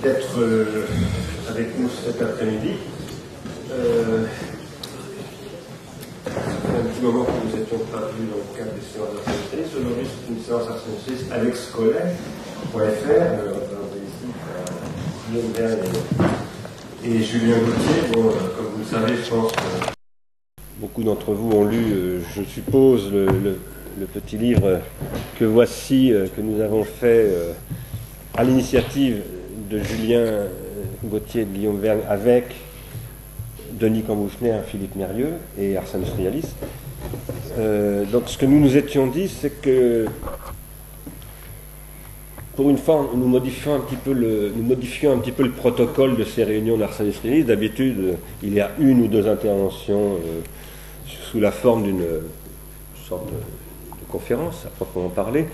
d'être avec nous cet après-midi. Ça fait un petit moment que nous n'étions pas vus dans le cadre des séances d'Arsène Spécialiste. Aujourd'hui, c'est une séance Arsène Spécialiste avec Collet.fr, ici, Guillaume Vergne et Julien Gauthier. Bon, comme vous le savez, je pense que beaucoup d'entre vous ont lu, je suppose, le petit livre que voici, que nous avons fait à l'initiative de Julien Gauthier et de Guillaume Vergne avec Denis Cambouchner, Philippe Mérieux et Arsène Spécialiste. Donc ce que nous nous étions dit, c'est que pour une fois, nous modifions un petit peu le protocole de ces réunions d'Arsène Spécialiste. D'habitude, il y a une ou deux interventions sous la forme d'une sorte de conférence, à proprement parler,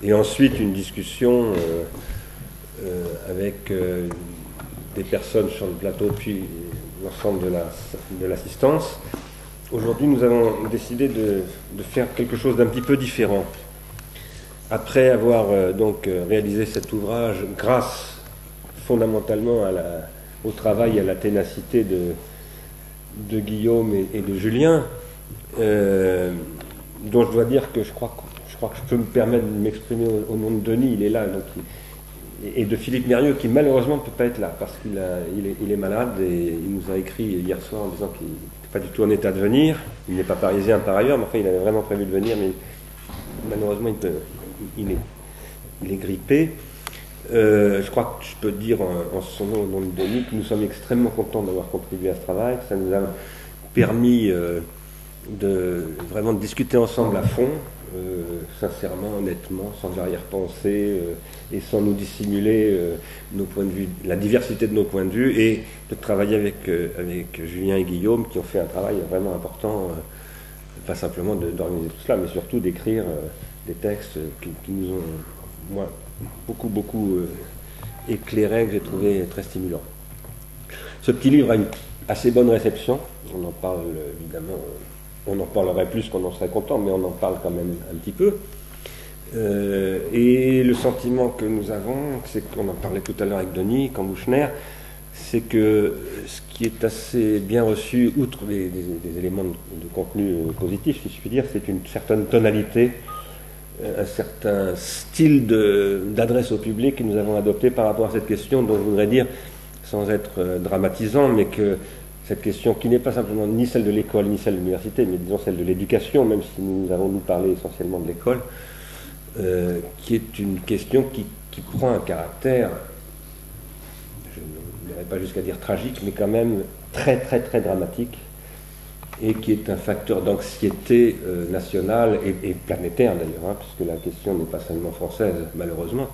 et ensuite une discussion avec des personnes sur le plateau, puis l'ensemble de l'assistance. Aujourd'hui, nous avons décidé de faire quelque chose d'un petit peu différent. Après avoir réalisé cet ouvrage grâce fondamentalement au travail et à la ténacité de Guillaume et de Julien, dont je dois dire que je crois que je peux me permettre de m'exprimer au nom de Denis, il est là, et de Philippe Mérieux, qui malheureusement ne peut pas être là, parce qu'il est malade, et il nous a écrit hier soir en disant qu'il n'était pas du tout en état de venir. Il n'est pas parisien par ailleurs, mais enfin il avait vraiment prévu de venir, mais malheureusement il est grippé. Je crois que je peux dire en son nom, au nom de Denis, que nous sommes extrêmement contents d'avoir contribué à ce travail, que ça nous a permis vraiment de discuter ensemble à fond, sincèrement, honnêtement, sans arrière-pensée, et sans nous dissimuler nos points de vue, la diversité de nos points de vue, et de travailler avec Julien et Guillaume, qui ont fait un travail vraiment important, pas simplement d'organiser tout cela, mais surtout d'écrire des textes qui nous ont, moi, beaucoup éclairés, que j'ai trouvé très stimulants. Ce petit livre a une assez bonne réception, on en parle évidemment, on en parlerait plus qu'on en serait content, mais on en parle quand même un petit peu. Et le sentiment que nous avons, c'est qu'on en parlait tout à l'heure avec Denis Cambouchner, c'est que ce qui est assez bien reçu, outre des éléments de contenu positif, si je puis dire, c'est une certaine tonalité, un certain style d'adresse au public que nous avons adopté par rapport à cette question, dont je voudrais dire, sans être dramatisant, mais que cette question qui n'est pas simplement ni celle de l'école ni celle de l'université, mais disons celle de l'éducation, même si nous avons parlé essentiellement de l'école, qui est une question qui prend un caractère, je n'irai pas jusqu'à dire tragique, mais quand même très dramatique, et qui est un facteur d'anxiété nationale et planétaire d'ailleurs, puisque la question n'est pas seulement française, malheureusement.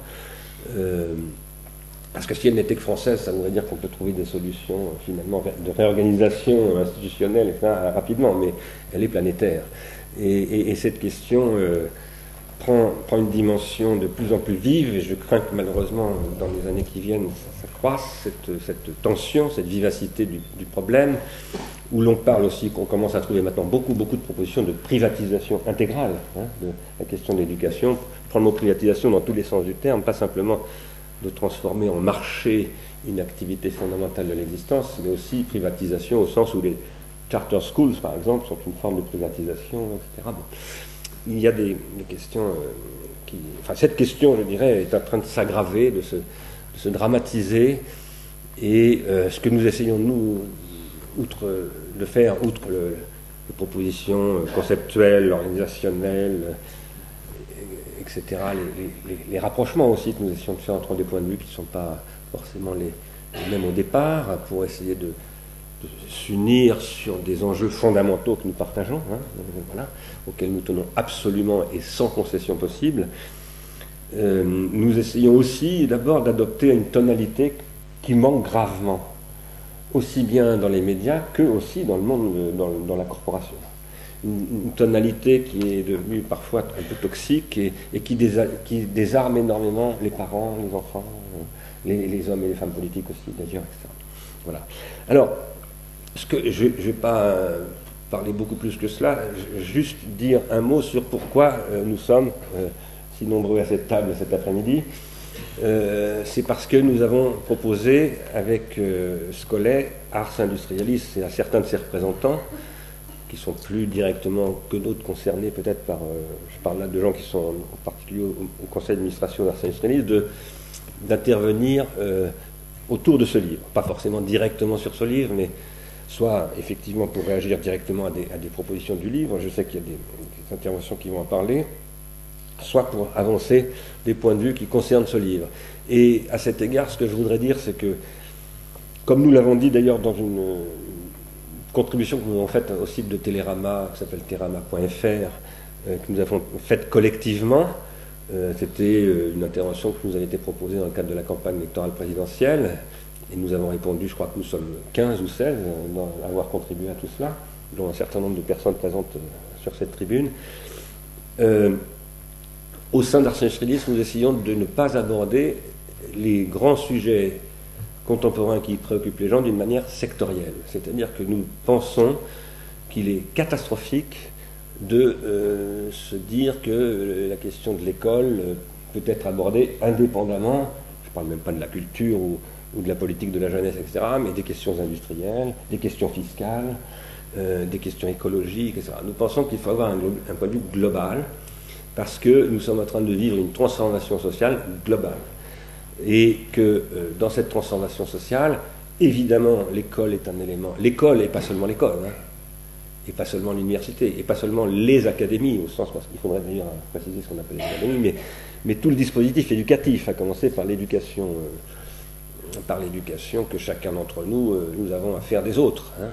Parce que si elle n'était que française, ça voudrait dire qu'on peut trouver des solutions finalement de réorganisation institutionnelle rapidement, mais elle est planétaire. Et cette question prend une dimension de plus en plus vive, et je crains que malheureusement dans les années qui viennent ça croisse, cette tension, cette vivacité du problème, où l'on parle aussi, qu'on commence à trouver maintenant beaucoup de propositions de privatisation intégrale de la question de l'éducation, prendre le mot privatisation dans tous les sens du terme, pas simplement de transformer en marché une activité fondamentale de l'existence, mais aussi privatisation au sens où les charter schools, par exemple, sont une forme de privatisation, etc. Bon. Il y a des questions cette question, je dirais, est en train de s'aggraver, de se dramatiser, et ce que nous essayons, nous, outre les propositions conceptuelles, organisationnelles, etc., les rapprochements aussi que nous essayons de faire entre des points de vue qui ne sont pas forcément les mêmes au départ, pour essayer de s'unir sur des enjeux fondamentaux que nous partageons, auxquels nous tenons absolument et sans concession possible. Nous essayons aussi d'abord d'adopter une tonalité qui manque gravement, aussi bien dans les médias que aussi dans le monde, dans la corporation. Une tonalité qui est devenue parfois un peu toxique et qui désarme énormément les parents, les enfants, les hommes et les femmes politiques aussi, d'ailleurs, etc. Voilà. Alors, je ne vais pas parler beaucoup plus que cela, juste dire un mot sur pourquoi nous sommes si nombreux à cette table cet après-midi. c'est parce que nous avons proposé avec Scollet, Ars Industrialis, et à certains de ses représentants, qui sont plus directement que d'autres concernés peut-être par, je parle là de gens qui sont en particulier au conseil d'administration d'Ars Industrialis, d'intervenir autour de ce livre, pas forcément directement sur ce livre, mais soit effectivement pour réagir directement à des propositions du livre, je sais qu'il y a des interventions qui vont en parler, soit pour avancer des points de vue qui concernent ce livre. Et à cet égard, ce que je voudrais dire, c'est que, comme nous l'avons dit d'ailleurs dans une contribution que nous avons faite au site de Télérama, qui s'appelle terama.fr, que nous avons faite collectivement, c'était une intervention qui nous avait été proposée dans le cadre de la campagne électorale présidentielle, et nous avons répondu, je crois que nous sommes 15 ou 16 à avoir contribué à tout cela, dont un certain nombre de personnes présentes sur cette tribune. Au sein d'Ars Industrialis, nous essayons de ne pas aborder les grands sujets contemporains qui préoccupent les gens d'une manière sectorielle. C'est-à-dire que nous pensons qu'il est catastrophique de se dire que la question de l'école peut être abordée indépendamment, je ne parle même pas de la culture ou de la politique de la jeunesse, etc., mais des questions industrielles, des questions fiscales, des questions écologiques, etc. Nous pensons qu'il faut avoir un point de vue global, parce que nous sommes en train de vivre une transformation sociale globale. Et que dans cette transformation sociale, évidemment, l'école est un élément. L'école et pas seulement l'école, hein, et pas seulement l'université, et pas seulement les académies, au sens qu'il faudrait d'ailleurs préciser ce qu'on appelle les académies, mais tout le dispositif éducatif, à commencer par l'éducation que chacun d'entre nous, nous avons à faire des autres, hein,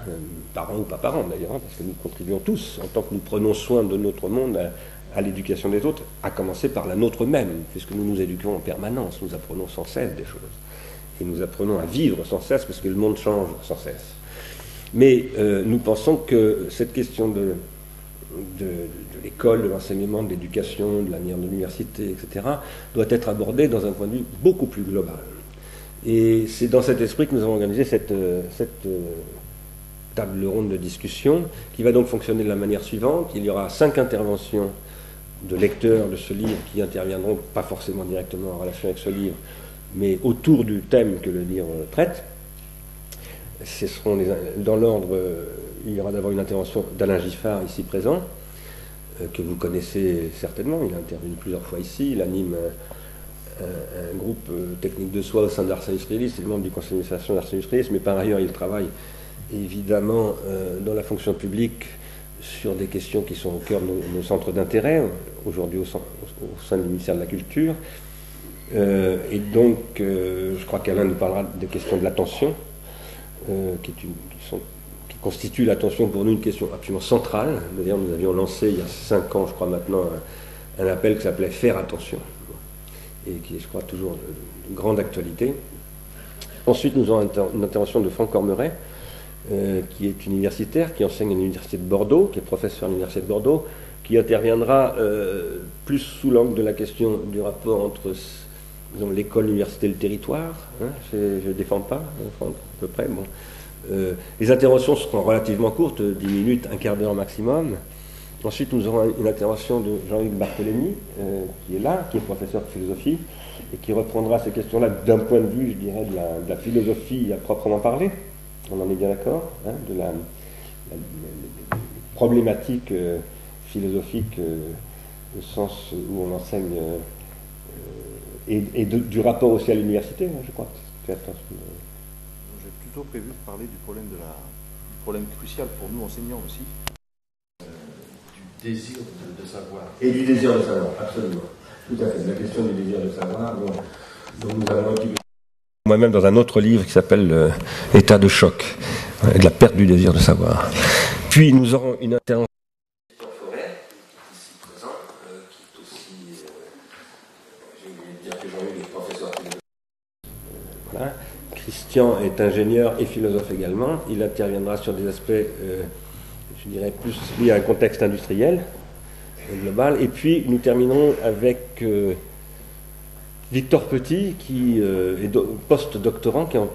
parents ou pas parents d'ailleurs, hein, parce que nous contribuons tous, en tant que nous prenons soin de notre monde, à l'éducation des autres, à commencer par la nôtre même, puisque nous nous éduquons en permanence, nous apprenons sans cesse des choses. Et nous apprenons à vivre sans cesse, parce que le monde change sans cesse. Mais nous pensons que cette question de l'école, de l'enseignement, de l'éducation, de l'avenir de l'université, etc., doit être abordée dans un point de vue beaucoup plus global. Et c'est dans cet esprit que nous avons organisé cette table ronde de discussion, qui va donc fonctionner de la manière suivante. Il y aura 5 interventions de lecteurs de ce livre qui interviendront pas forcément directement en relation avec ce livre, mais autour du thème que le livre traite. Ce seront dans l'ordre, il y aura d'abord une intervention d'Alain Giffard, ici présent, que vous connaissez certainement. Il a intervenu plusieurs fois ici. Il anime un groupe technique de soi au sein d'Ars Industrialis, c'est le membre du conseil d'administration d'Ars Industrialis, mais par ailleurs il travaille évidemment dans la fonction publique sur des questions qui sont au cœur de nos centres d'intérêt, aujourd'hui au sein du ministère de la Culture. Et donc, je crois qu'Alain nous parlera des questions de l'attention, qui constitue l'attention pour nous une question absolument centrale. D'ailleurs, nous avions lancé il y a 5 ans, je crois maintenant, un appel qui s'appelait « Faire attention », et qui est, je crois, toujours de grande actualité. Ensuite, nous aurons une intervention de Franck Cormeret, qui est universitaire, qui enseigne à l'université de Bordeaux, qui est professeur à l'université de Bordeaux, qui interviendra plus sous l'angle de la question du rapport entre l'école, l'université et le territoire. Hein, je ne défends pas, à peu près. Bon. Les interventions seront relativement courtes, 10 minutes, un quart d'heure maximum. Ensuite, nous aurons une intervention de Jean-Luc Barthélémy, qui est là, qui est professeur de philosophie, et qui reprendra ces questions-là d'un point de vue, je dirais, de la philosophie à proprement parler. On en est bien d'accord, hein, de la problématique philosophique au sens où on enseigne et du rapport aussi à l'université, hein, je crois. J'ai plutôt prévu de parler du problème crucial pour nous enseignants aussi, du désir de savoir. Et du désir de savoir, absolument. Tout à fait. La question du désir de savoir, dont nous avons un petit peu moi-même dans un autre livre qui s'appelle État de choc, et de la perte du désir de savoir. Puis nous aurons une intervention de Christian Forêt, ici présent, qui est aussi, j'ai oublié de dire que Jean-Luc est professeur de philosophie. Voilà. Christian est ingénieur et philosophe également. Il interviendra sur des aspects, je dirais, plus liés à un contexte industriel, global. Et puis nous terminerons avec Victor Petit, qui est post-doctorant, qui est en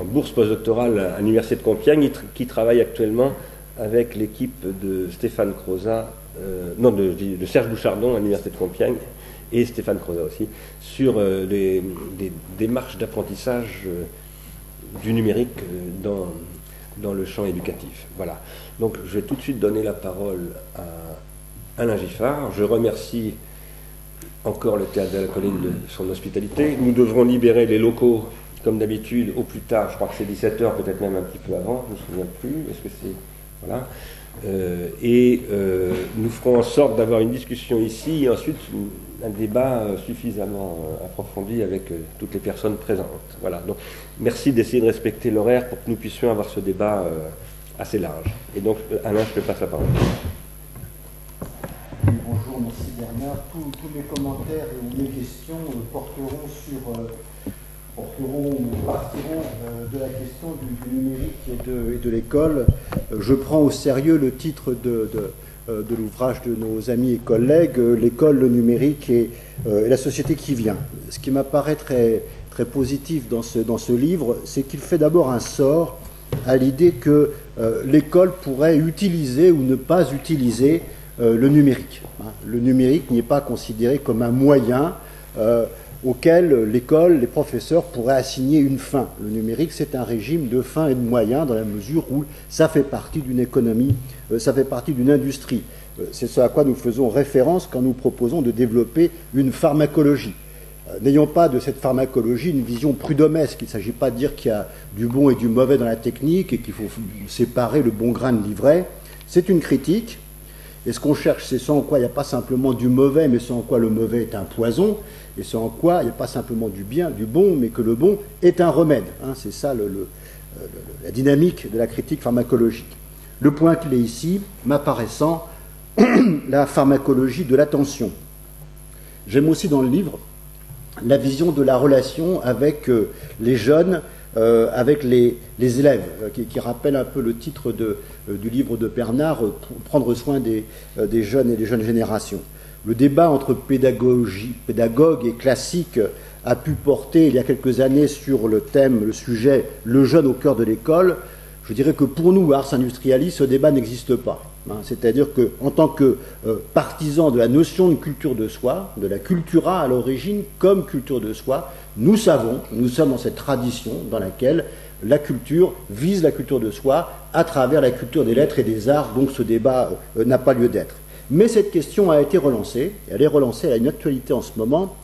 bourse postdoctorale à l'université de Compiègne, qui travaille actuellement avec l'équipe de Stéphane Crozat, de Serge Bouchardon à l'université de Compiègne, et Stéphane Crozat aussi, sur des démarches d'apprentissage du numérique dans le champ éducatif. Voilà. Donc je vais tout de suite donner la parole à Alain Giffard. Je remercie encore le Théâtre de la Colline de son hospitalité. Nous devrons libérer les locaux, comme d'habitude, au plus tard. Je crois que c'est 17h, peut-être même un petit peu avant, je ne me souviens plus. Est-ce que c'est... Voilà. Nous ferons en sorte d'avoir une discussion ici et ensuite un débat suffisamment approfondi avec toutes les personnes présentes. Voilà. Donc, merci d'essayer de respecter l'horaire pour que nous puissions avoir ce débat assez large. Et donc, Alain, je te passe la parole. Bonjour, merci Bernard. Tous mes commentaires et mes questions partiront de la question du numérique et de l'école. Je prends au sérieux le titre de l'ouvrage de nos amis et collègues, L'école, le numérique et la société qui vient. Ce qui m'apparaît très, très positif dans ce livre, c'est qu'il fait d'abord un sort à l'idée que l'école pourrait utiliser ou ne pas utiliser le numérique. Le numérique n'est pas considéré comme un moyen auquel l'école, les professeurs pourraient assigner une fin. Le numérique, c'est un régime de fin et de moyens dans la mesure où ça fait partie d'une économie, ça fait partie d'une industrie. C'est ce à quoi nous faisons référence quand nous proposons de développer une pharmacologie. N'ayons pas de cette pharmacologie une vision prud'homesque. Il ne s'agit pas de dire qu'il y a du bon et du mauvais dans la technique et qu'il faut séparer le bon grain de l'ivraie. C'est une critique. Et ce qu'on cherche, c'est ce en quoi il n'y a pas simplement du mauvais, mais ce en quoi le mauvais est un poison, et ce en quoi il n'y a pas simplement du bien, du bon, mais que le bon est un remède. C'est ça la dynamique de la critique pharmacologique. Le point clé ici, m'apparaissant, la pharmacologie de l'attention. J'aime aussi dans le livre la vision de la relation avec les jeunes, avec les élèves, qui rappelle un peu le titre du livre de Bernard, Prendre soin des jeunes et des jeunes générations. Le débat entre pédagogue et classique a pu porter il y a quelques années sur le sujet « Le jeune au cœur de l'école ». Je dirais que pour nous, Ars Industrialis, ce débat n'existe pas. C'est-à-dire qu'en tant que partisans de la notion de culture de soi, de la cultura à l'origine comme culture de soi, nous sommes dans cette tradition dans laquelle la culture vise la culture de soi à travers la culture des lettres et des arts, donc ce débat n'a pas lieu d'être. Mais cette question a été relancée, elle est relancée, elle a une actualité en ce moment,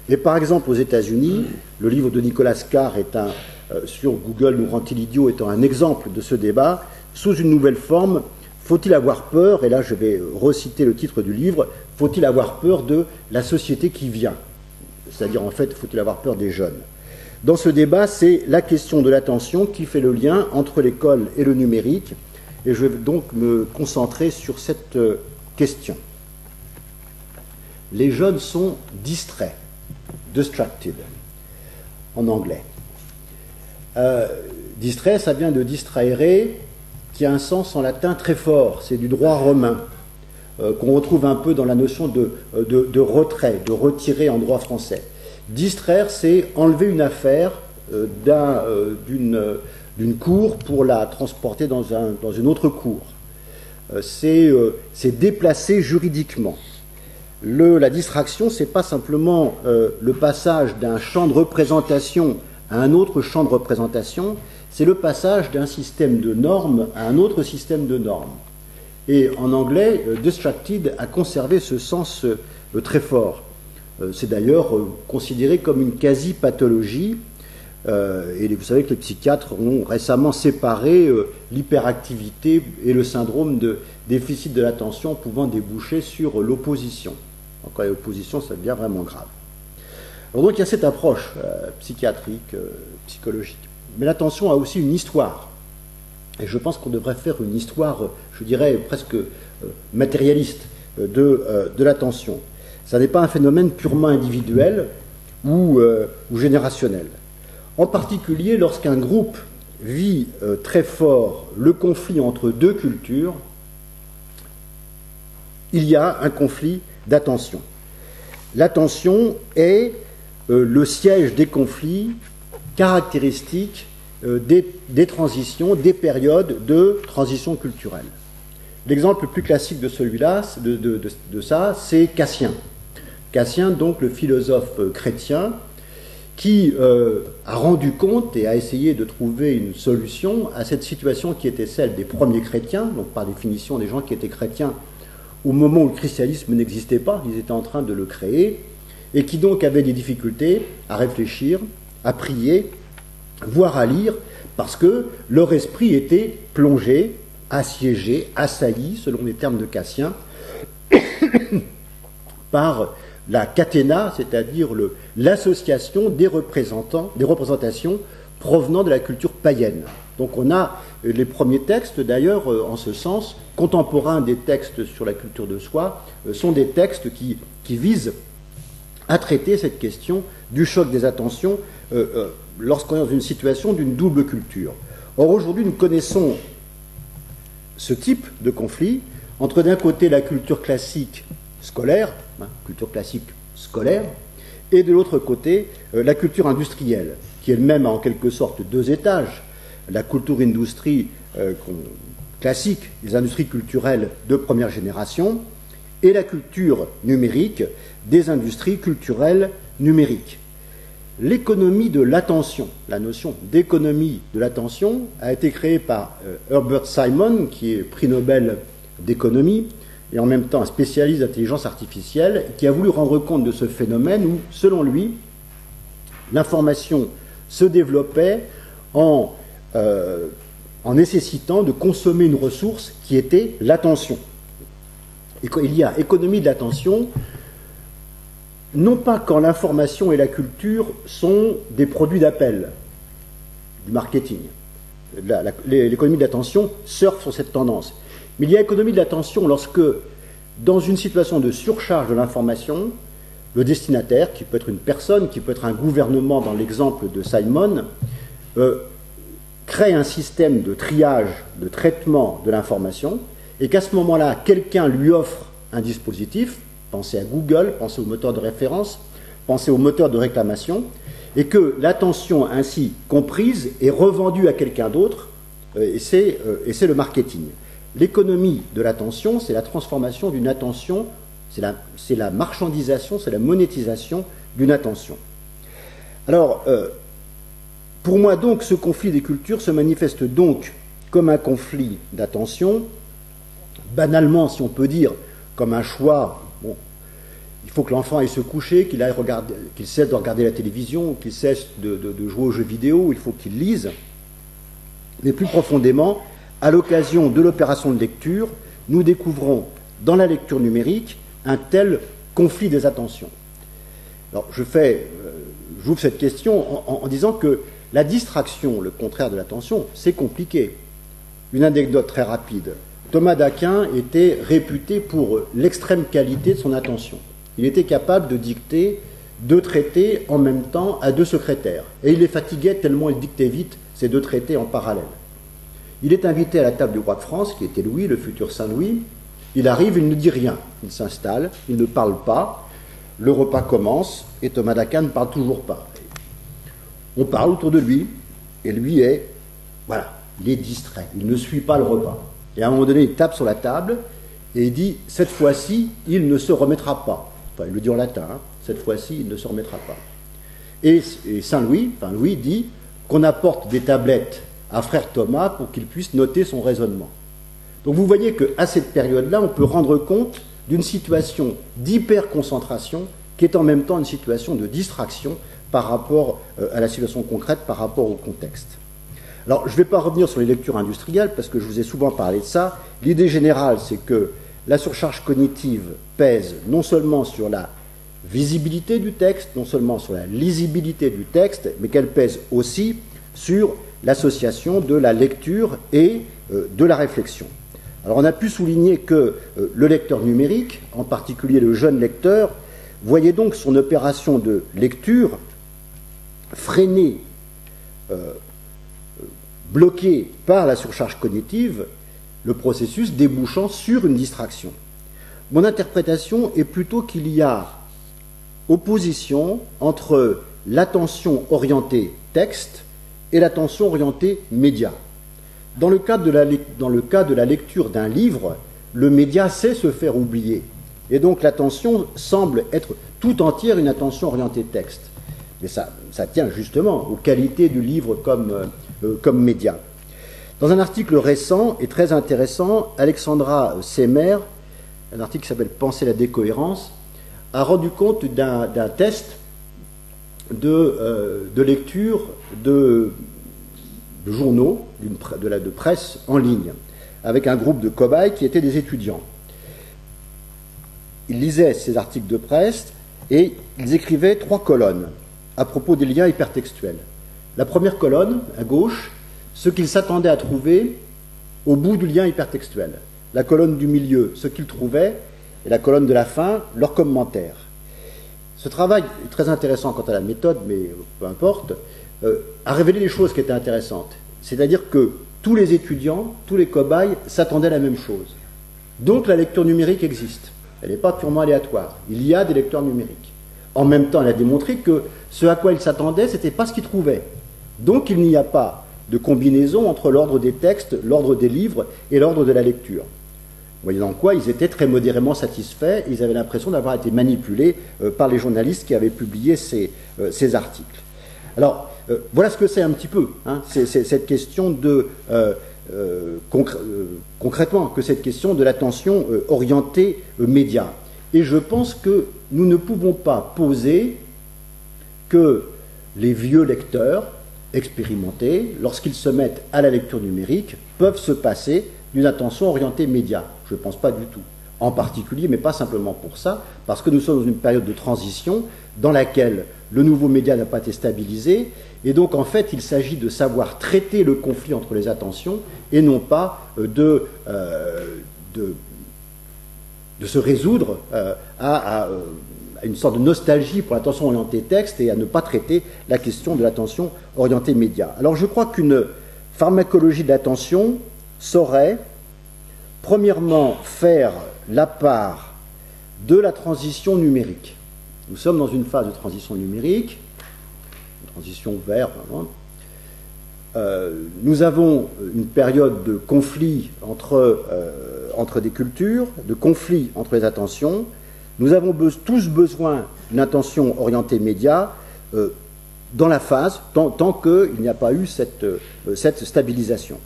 et par exemple aux États-Unis, le livre de Nicolas Carr sur Google nous rend-il idiot étant un exemple de ce débat, sous une nouvelle forme. Faut-il avoir peur, et là je vais reciter le titre du livre, faut-il avoir peur de la société qui vient? C'est-à-dire en fait, faut-il avoir peur des jeunes? Dans ce débat, c'est la question de l'attention qui fait le lien entre l'école et le numérique, et je vais donc me concentrer sur cette question. Les jeunes sont distraits, distracted, en anglais. Distrait, ça vient de distraere, qui a un sens en latin très fort, c'est du droit romain, qu'on retrouve un peu dans la notion de retrait, de retirer en droit français. Distraire, c'est enlever une affaire d'une cour pour la transporter dans une autre cour. C'est déplacer juridiquement. La distraction, c'est pas simplement le passage d'un champ de représentation à un autre champ de représentation, c'est le passage d'un système de normes à un autre système de normes. Et en anglais, distracted a conservé ce sens très fort. C'est d'ailleurs considéré comme une quasi-pathologie, et vous savez que les psychiatres ont récemment séparé l'hyperactivité et le syndrome de déficit de l'attention pouvant déboucher sur l'opposition. Quand il y a opposition, ça devient vraiment grave. Alors donc il y a cette approche psychiatrique, psychologique. Mais l'attention a aussi une histoire. Et je pense qu'on devrait faire une histoire, je dirais, presque matérialiste de l'attention. Ça n'est pas un phénomène purement individuel ou générationnel. En particulier, lorsqu'un groupe vit très fort le conflit entre deux cultures, il y a un conflit d'attention. L'attention est le siège des conflits caractéristiques des transitions, des périodes de transition culturelle. L'exemple le plus classique de celui-là, de ça, c'est Cassien. Cassien, donc le philosophe chrétien, qui a rendu compte et a essayé de trouver une solution à cette situation qui était celle des premiers chrétiens, donc par définition des gens qui étaient chrétiens au moment où le christianisme n'existait pas, ils étaient en train de le créer, et qui donc avaient des difficultés à réfléchir, à prier, voire à lire, parce que leur esprit était plongé, assiégé, assailli, selon les termes de Cassien, par la catena, c'est-à-dire l'association des représentations provenant de la culture païenne. Donc on a les premiers textes, d'ailleurs, en ce sens, contemporains des textes sur la culture de soi, sont des textes qui visent à traiter cette question du choc des attentions lorsqu'on est dans une situation d'une double culture. Or, aujourd'hui, nous connaissons ce type de conflit entre, d'un côté, la culture classique scolaire, culture classique scolaire, et de l'autre côté, la culture industrielle, qui elle-même a en quelque sorte deux étages. La culture industrie classique, les industries culturelles de première génération, et la culture numérique des industries culturelles numériques. L'économie de l'attention, la notion d'économie de l'attention, a été créée par Herbert Simon, qui est prix Nobel d'économie, et en même temps un spécialiste d'intelligence artificielle, qui a voulu rendre compte de ce phénomène où, selon lui, l'information se développait en nécessitant de consommer une ressource qui était l'attention. Il y a économie de l'attention, non pas quand l'information et la culture sont des produits d'appel, du marketing. L'économie de l'attention surfe sur cette tendance. Mais il y a économie de l'attention lorsque, dans une situation de surcharge de l'information, le destinataire, qui peut être une personne, qui peut être un gouvernement dans l'exemple de Simon, crée un système de triage, de traitement de l'information, et qu'à ce moment-là, quelqu'un lui offre un dispositif, pensez à Google, pensez au moteur de référence, pensez au moteur de réclamation, et que l'attention ainsi comprise est revendue à quelqu'un d'autre, et c'est le marketing. L'économie de l'attention, c'est la transformation d'une attention, c'est la marchandisation, c'est la monétisation d'une attention. Alors, pour moi donc, ce conflit des cultures se manifeste donc comme un conflit d'attention, banalement, si on peut dire, comme un choix. Bon, il faut que l'enfant aille se coucher, qu'il cesse de regarder la télévision, qu'il cesse de jouer aux jeux vidéo, il faut qu'il lise. Mais plus profondément, à l'occasion de l'opération de lecture, nous découvrons dans la lecture numérique un tel conflit des attentions. Alors, j'ouvre cette question en disant que la distraction, le contraire de l'attention, c'est compliqué. Une anecdote très rapide. Thomas d'Aquin était réputé pour l'extrême qualité de son attention. Il était capable de dicter 2 traités en même temps à 2 secrétaires. Et il les fatiguait tellement il dictait vite ces 2 traités en parallèle. Il est invité à la table du roi de France, qui était Louis, le futur Saint-Louis. Il arrive, il ne dit rien. Il s'installe, il ne parle pas. Le repas commence et Thomas d'Aquin ne parle toujours pas. On parle autour de lui et lui il est distrait. Il ne suit pas le repas. Et à un moment donné, il tape sur la table et il dit « Cette fois-ci, il ne se remettra pas ». Enfin, il le dit en latin, hein. « Cette fois-ci, il ne se remettra pas ». Et Louis dit qu'on apporte des tablettes à frère Thomas pour qu'il puisse noter son raisonnement. Donc vous voyez qu'à cette période-là, on peut rendre compte d'une situation d'hyperconcentration qui est en même temps une situation de distraction par rapport à la situation concrète, par rapport au contexte. Alors, je ne vais pas revenir sur les lectures industrielles, parce que je vous ai souvent parlé de ça. L'idée générale, c'est que la surcharge cognitive pèse non seulement sur la visibilité du texte, non seulement sur la lisibilité du texte, mais qu'elle pèse aussi sur l'association de la lecture et de la réflexion. Alors, on a pu souligner que le lecteur numérique, en particulier le jeune lecteur, voyait donc son opération de lecture freinée, bloqué par la surcharge cognitive, le processus débouchant sur une distraction. Mon interprétation est plutôt qu'il y a opposition entre l'attention orientée texte et l'attention orientée média. Dans le cas de la lecture d'un livre, le média sait se faire oublier. Et donc l'attention semble être tout entière une attention orientée texte. Mais ça tient justement aux qualités du livre comme média. Dans un article récent et très intéressant, Alexandra Semer, un article qui s'appelle « Penser la décohérence », a rendu compte d'un test de lecture de journaux, de presse en ligne, avec un groupe de cobayes qui étaient des étudiants. Ils lisaient ces articles de presse et ils écrivaient 3 colonnes à propos des liens hypertextuels. La première colonne, à gauche, ce qu'ils s'attendaient à trouver au bout du lien hypertextuel. La colonne du milieu, ce qu'ils trouvaient, et la colonne de la fin, leurs commentaires. Ce travail est très intéressant quant à la méthode, mais peu importe, a révélé des choses qui étaient intéressantes. C'est-à-dire que tous les étudiants, tous les cobayes s'attendaient à la même chose. Donc la lecture numérique existe. Elle n'est pas purement aléatoire. Il y a des lecteurs numériques. En même temps, elle a démontré que ce à quoi ils s'attendaient, ce n'était pas ce qu'ils trouvaient. Donc il n'y a pas de combinaison entre l'ordre des textes, l'ordre des livres et l'ordre de la lecture. Moyennant quoi, ils étaient très modérément satisfaits, ils avaient l'impression d'avoir été manipulés par les journalistes qui avaient publié ces articles. Alors, voilà ce que c'est un petit peu, hein, c'est cette question de, concrètement, que cette question de l'attention orientée média. Et je pense que nous ne pouvons pas poser que les vieux lecteurs expérimentés, lorsqu'ils se mettent à la lecture numérique, peuvent se passer d'une attention orientée média. Je ne pense pas du tout. En particulier, mais pas simplement pour ça, parce que nous sommes dans une période de transition dans laquelle le nouveau média n'a pas été stabilisé, et donc en fait il s'agit de savoir traiter le conflit entre les attentions et non pas de se résoudre à une sorte de nostalgie pour l'attention orientée texte et à ne pas traiter la question de l'attention orientée média. Alors je crois qu'une pharmacologie de l'attention saurait premièrement faire la part de la transition numérique. Nous sommes dans une phase de transition numérique, une transition vers. Nous avons une période de conflit entre des cultures, de conflit entre les attentions. Nous avons tous besoin d'une attention orientée média dans la phase, tant qu'il n'y a pas eu cette stabilisation.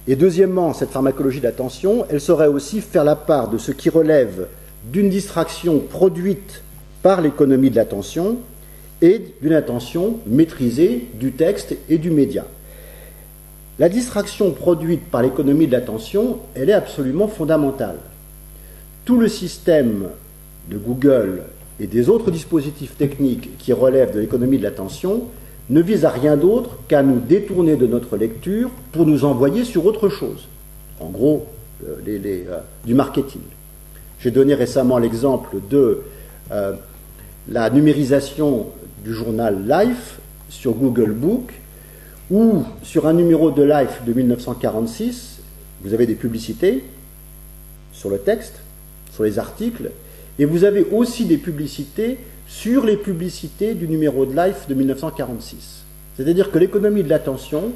Et deuxièmement, cette pharmacologie d'attention, elle saurait aussi faire la part de ce qui relève d'une distraction produite par l'économie de l'attention et d'une attention maîtrisée du texte et du média. La distraction produite par l'économie de l'attention, elle est absolument fondamentale. Tout le système de Google et des autres dispositifs techniques qui relèvent de l'économie de l'attention ne vise à rien d'autre qu'à nous détourner de notre lecture pour nous envoyer sur autre chose. En gros, du marketing. J'ai donné récemment l'exemple de la numérisation du journal Life sur Google Book, où sur un numéro de Life de 1946, vous avez des publicités sur le texte, sur les articles, et vous avez aussi des publicités sur les publicités du numéro de Life de 1946. C'est-à-dire que l'économie de l'attention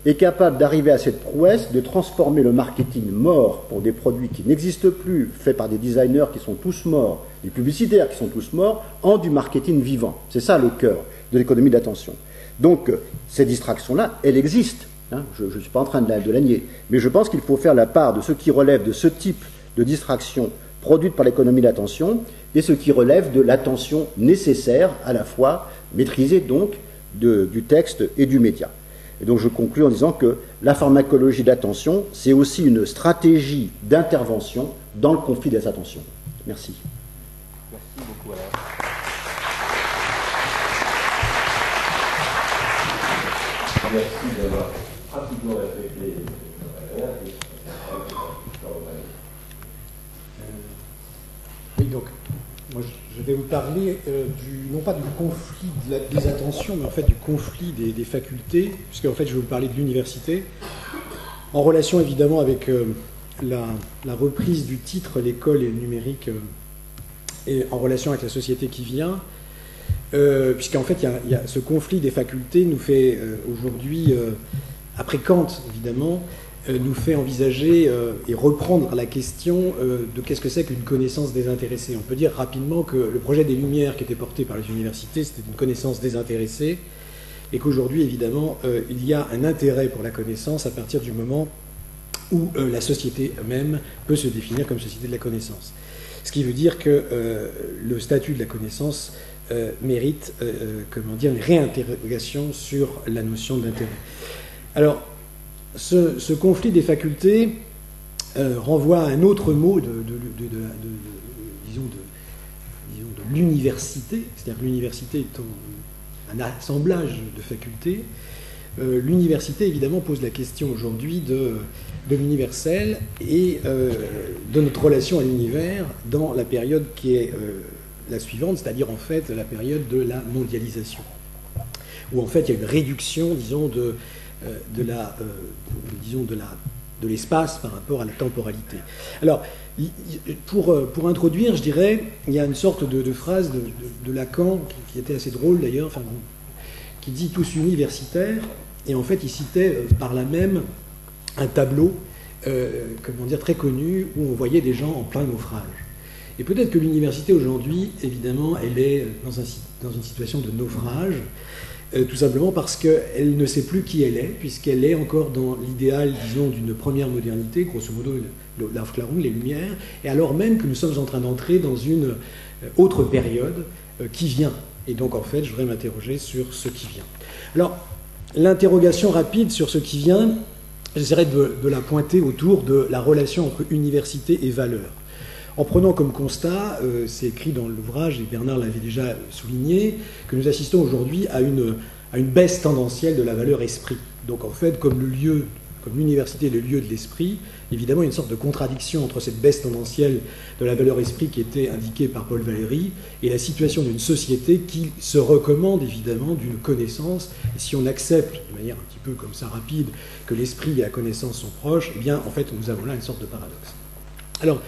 est capable d'arriver à cette prouesse de transformer le marketing mort pour des produits qui n'existent plus, faits par des designers qui sont tous morts, des publicitaires qui sont tous morts, en du marketing vivant. C'est ça le cœur de l'économie de l'attention. Donc, cette distraction-là, elle existe. Hein, je ne suis pas en train de la nier. Mais je pense qu'il faut faire la part de ce qui relève de ce type de distraction produite par l'économie de l'attention et ce qui relève de l'attention nécessaire, à la fois maîtrisée donc du texte et du média. Et donc je conclus en disant que la pharmacologie d'attention, c'est aussi une stratégie d'intervention dans le conflit des attentions. Merci. Merci beaucoup, Alain. Merci d'avoir rapidement répété. Oui, donc, moi je vais vous parler non pas du conflit des attentions, mais en fait du conflit des facultés, puisqu'en fait je vais vous parler de l'université, en relation évidemment avec la reprise du titre « L'école et le numérique » et en relation avec la société qui vient, puisqu'en fait il y a ce conflit des facultés nous fait aujourd'hui, après Kant évidemment, nous fait envisager et reprendre la question de qu'est-ce que c'est qu'une connaissance désintéressée. On peut dire rapidement que le projet des Lumières qui était porté par les universités, c'était une connaissance désintéressée, et qu'aujourd'hui, évidemment, il y a un intérêt pour la connaissance à partir du moment où la société même peut se définir comme société de la connaissance. Ce qui veut dire que le statut de la connaissance mérite, comment dire, une réinterrogation sur la notion d'intérêt. Alors, ce conflit des facultés renvoie à un autre mot de l'université, c'est-à-dire que l'université étant un assemblage de facultés. L'université, évidemment, pose la question aujourd'hui de l'universel et de notre relation à l'univers dans la période qui est la suivante, c'est-à-dire en fait la période de la mondialisation, où en fait il y a une réduction, disons, de l'espace par rapport à la temporalité. Alors, pour introduire, je dirais, il y a une sorte de phrase de Lacan qui était assez drôle d'ailleurs, enfin, qui dit « tous universitaires », et en fait il citait par là même un tableau, comment dire, très connu, où on voyait des gens en plein naufrage. Et peut-être que l'université aujourd'hui, évidemment, elle est dans une situation de naufrage, tout simplement parce qu'elle ne sait plus qui elle est, puisqu'elle est encore dans l'idéal, disons, d'une première modernité, grosso modo l'Aufklärung, les Lumières, et alors même que nous sommes en train d'entrer dans une autre période qui vient. Et donc, en fait, je voudrais m'interroger sur ce qui vient. Alors, l'interrogation rapide sur ce qui vient, j'essaierai de la pointer autour de la relation entre université et valeur. En prenant comme constat, c'est écrit dans l'ouvrage, et Bernard l'avait déjà souligné, que nous assistons aujourd'hui à une baisse tendancielle de la valeur esprit. Donc en fait, comme l'université est le lieu de l'esprit, évidemment il y a une sorte de contradiction entre cette baisse tendancielle de la valeur esprit qui était indiquée par Paul Valéry et la situation d'une société qui se recommande évidemment d'une connaissance. Et si on accepte de manière un petit peu comme ça rapide que l'esprit et la connaissance sont proches, eh bien en fait nous avons là une sorte de paradoxe. Alors,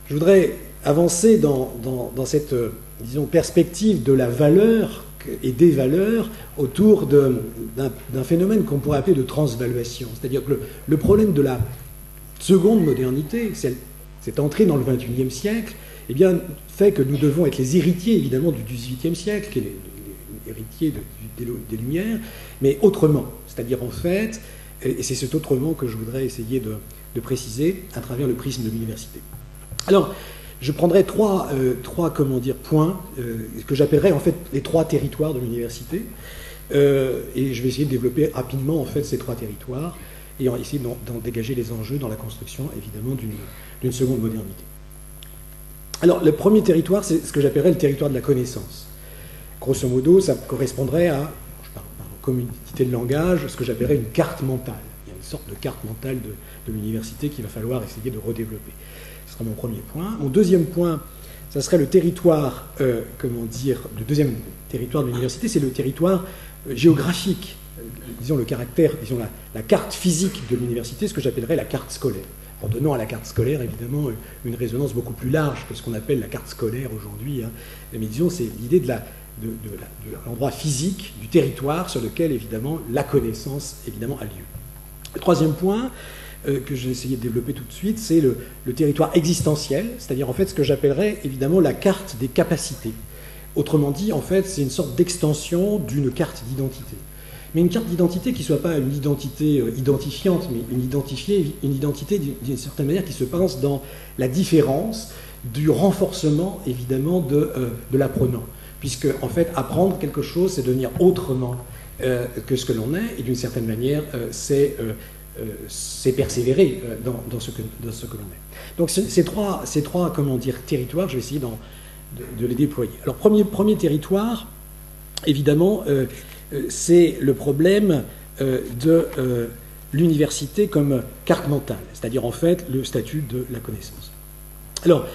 je voudrais avancer dans cette, disons, perspective de la valeur et des valeurs autour d'un phénomène qu'on pourrait appeler de transvaluation. C'est-à-dire que le problème de la seconde modernité, cette entrée dans le XXIe siècle, eh bien, fait que nous devons être les héritiers, évidemment, du XVIIIe siècle, qui est l'héritier des Lumières, mais autrement. C'est-à-dire, en fait, et c'est cet autrement que je voudrais essayer de préciser à travers le prisme de l'université. Alors, je prendrai trois comment dire, points que j'appellerais en fait les trois territoires de l'université, et je vais essayer de développer rapidement en fait ces trois territoires et essayer d'en dégager les enjeux dans la construction évidemment d'une seconde modernité. Alors, le premier territoire, c'est ce que j'appellerais le territoire de la connaissance. Grosso modo, ça correspondrait à, je parle par communauté de langage, ce que j'appellerais une carte mentale. Il y a une sorte de carte mentale de l'université qu'il va falloir essayer de redévelopper. Ce sera mon premier point. Mon deuxième point, ça serait le territoire, comment dire, le deuxième territoire de l'université, c'est le territoire géographique, disons le caractère, disons la carte physique de l'université, ce que j'appellerais la carte scolaire. En donnant à la carte scolaire, évidemment, une résonance beaucoup plus large que ce qu'on appelle la carte scolaire aujourd'hui. Hein. Mais disons, c'est l'idée de l'endroit physique, du territoire sur lequel, évidemment, la connaissance, évidemment, a lieu. Le troisième point, que j'ai essayé de développer tout de suite, c'est le territoire existentiel, c'est-à-dire en fait ce que j'appellerais évidemment la carte des capacités. Autrement dit, en fait, c'est une sorte d'extension d'une carte d'identité. Mais une carte d'identité qui ne soit pas une identité identifiante, mais une identité d'une certaine manière qui se pense dans la différence du renforcement évidemment de l'apprenant. Puisque en fait, apprendre quelque chose, c'est devenir autrement que ce que l'on est, et d'une certaine manière, c'est persévérer dans ce que l'on est. Donc ces trois comment dire, territoires, je vais essayer de les déployer. Alors premier territoire, évidemment, c'est le problème de l'université comme carte mentale, c'est-à-dire en fait le statut de la connaissance. Alors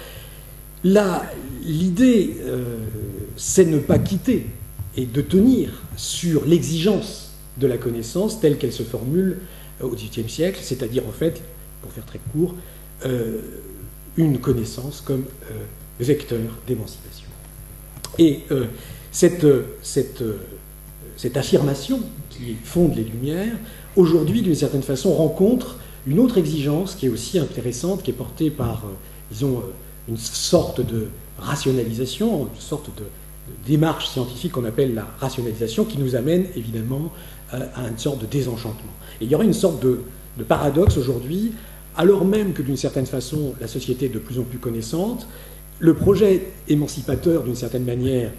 l'idée, c'est de ne pas quitter et de tenir sur l'exigence de la connaissance telle qu'elle se formule au XVIIIe siècle, c'est-à-dire en fait, pour faire très court, une connaissance comme vecteur d'émancipation. Et cette affirmation qui fonde les Lumières, aujourd'hui, d'une certaine façon, rencontre une autre exigence qui est aussi intéressante, qui est portée par, disons, une sorte de rationalisation, une sorte de démarche scientifique qu'on appelle la rationalisation, qui nous amène évidemment à une sorte de désenchantement. Et il y aurait une sorte de paradoxe aujourd'hui, alors même que d'une certaine façon la société est de plus en plus connaissante, le projet émancipateur d'une certaine manière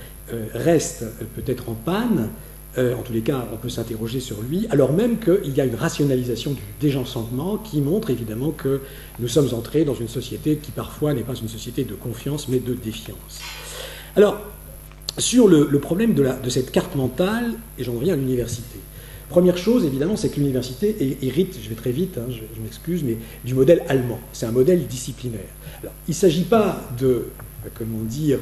reste peut-être en panne, en tous les cas on peut s'interroger sur lui, alors même qu'il y a une rationalisation du désenchantement qui montre évidemment que nous sommes entrés dans une société qui parfois n'est pas une société de confiance mais de défiance. Alors, sur le problème de cette carte mentale, et j'en reviens à l'université. Première chose, évidemment, c'est que l'université hérite, je vais très vite, hein, je m'excuse, mais du modèle allemand. C'est un modèle disciplinaire. Alors, il ne s'agit pas de, comment dire,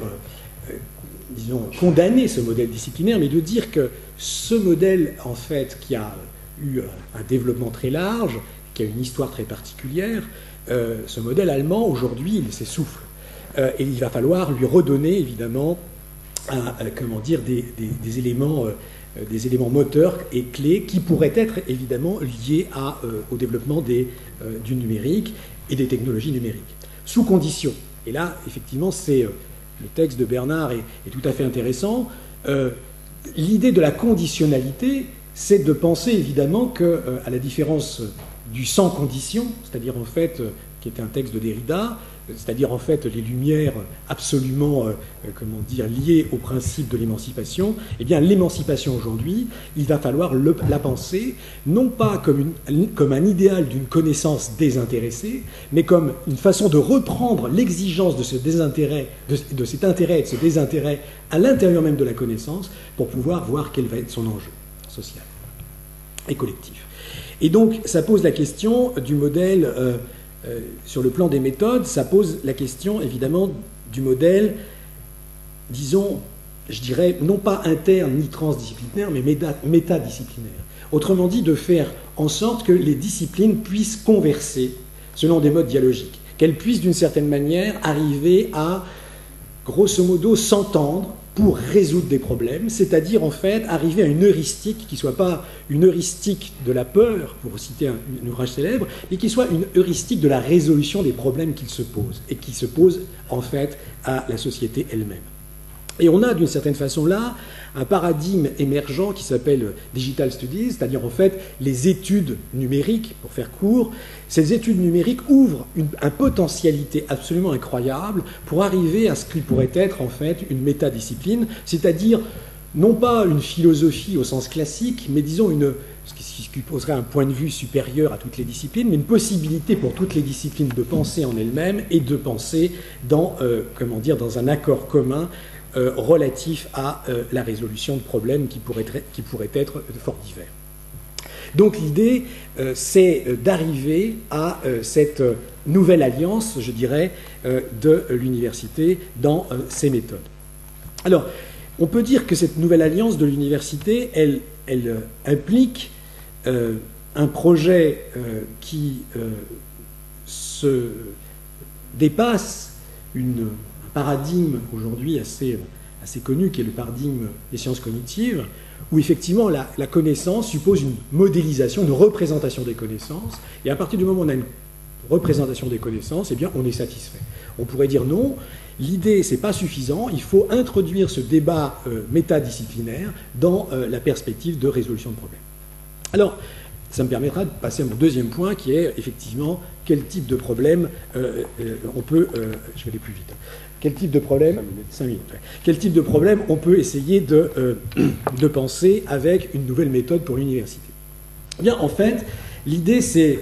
disons, condamner ce modèle disciplinaire, mais de dire que ce modèle, en fait, qui a eu un développement très large, qui a une histoire très particulière, ce modèle allemand, aujourd'hui, il s'essouffle. Et il va falloir lui redonner, évidemment, comment dire, des éléments moteurs et clés qui pourraient être évidemment liés au développement du numérique et des technologies numériques, sous condition. Et là, effectivement, le texte de Bernard est tout à fait intéressant. L'idée de la conditionnalité, c'est de penser évidemment qu'à la différence du sans condition, c'est-à-dire en fait, qui était un texte de Derrida, c'est-à-dire en fait les lumières absolument, comment dire, liées au principe de l'émancipation, eh bien l'émancipation aujourd'hui, il va falloir la penser, non pas comme un idéal d'une connaissance désintéressée, mais comme une façon de reprendre l'exigence de ce désintérêt, de cet intérêt et de ce désintérêt à l'intérieur même de la connaissance, pour pouvoir voir quel va être son enjeu social et collectif. Et donc ça pose la question du modèle... sur le plan des méthodes, ça pose la question, évidemment, du modèle, disons, je dirais, non pas interne ni transdisciplinaire, mais métadisciplinaire. Autrement dit, de faire en sorte que les disciplines puissent converser selon des modes dialogiques, qu'elles puissent, d'une certaine manière, arriver à, grosso modo, s'entendre pour résoudre des problèmes, c'est-à-dire en fait arriver à une heuristique qui ne soit pas une heuristique de la peur, pour citer un ouvrage célèbre, mais qui soit une heuristique de la résolution des problèmes qu'ils se posent, et qui se posent en fait à la société elle-même. Et on a d'une certaine façon là un paradigme émergent qui s'appelle Digital Studies, c'est-à-dire en fait les études numériques, pour faire court. Ces études numériques ouvrent une potentialité absolument incroyable pour arriver à ce qui pourrait être en fait une métadiscipline, c'est-à-dire non pas une philosophie au sens classique, mais disons ce qui poserait un point de vue supérieur à toutes les disciplines, mais une possibilité pour toutes les disciplines de penser en elles-mêmes et de penser dans, comment dire, dans un accord commun relatif à la résolution de problèmes qui pourraient être fort divers. Donc l'idée, c'est d'arriver à cette nouvelle alliance, je dirais, de l'université dans ses méthodes. Alors, on peut dire que cette nouvelle alliance de l'université, elle implique un projet qui se dépasse un paradigme aujourd'hui assez connu, qui est le paradigme des sciences cognitives, où effectivement la connaissance suppose une modélisation, une représentation des connaissances, et à partir du moment où on a une représentation des connaissances, eh bien on est satisfait. On pourrait dire non, l'idée c'est pas suffisant, il faut introduire ce débat métadisciplinaire dans la perspective de résolution de problèmes. Alors, ça me permettra de passer à mon deuxième point, qui est effectivement quel type de problème on peut... je vais aller plus vite. Quel type de problème... 5 minutes. Quel type de problème on peut essayer de penser avec une nouvelle méthode pour l'université? Eh bien, en fait, l'idée c'est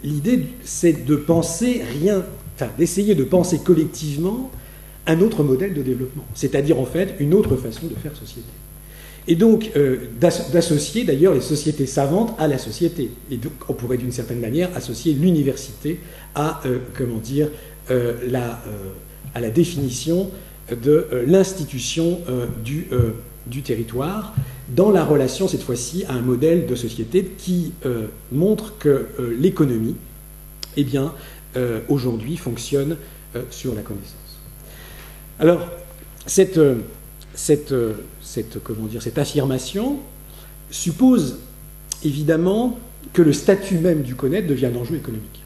de penser d'essayer de penser collectivement un autre modèle de développement, c'est-à-dire en fait une autre façon de faire société. Et donc d'associer d'ailleurs les sociétés savantes à la société. Et donc on pourrait d'une certaine manière associer l'université à, à la définition de l'institution du territoire, dans la relation cette fois-ci à un modèle de société qui montre que l'économie, eh bien, aujourd'hui fonctionne sur la connaissance. Alors, cette affirmation suppose évidemment que le statut même du connaître devient un enjeu économique.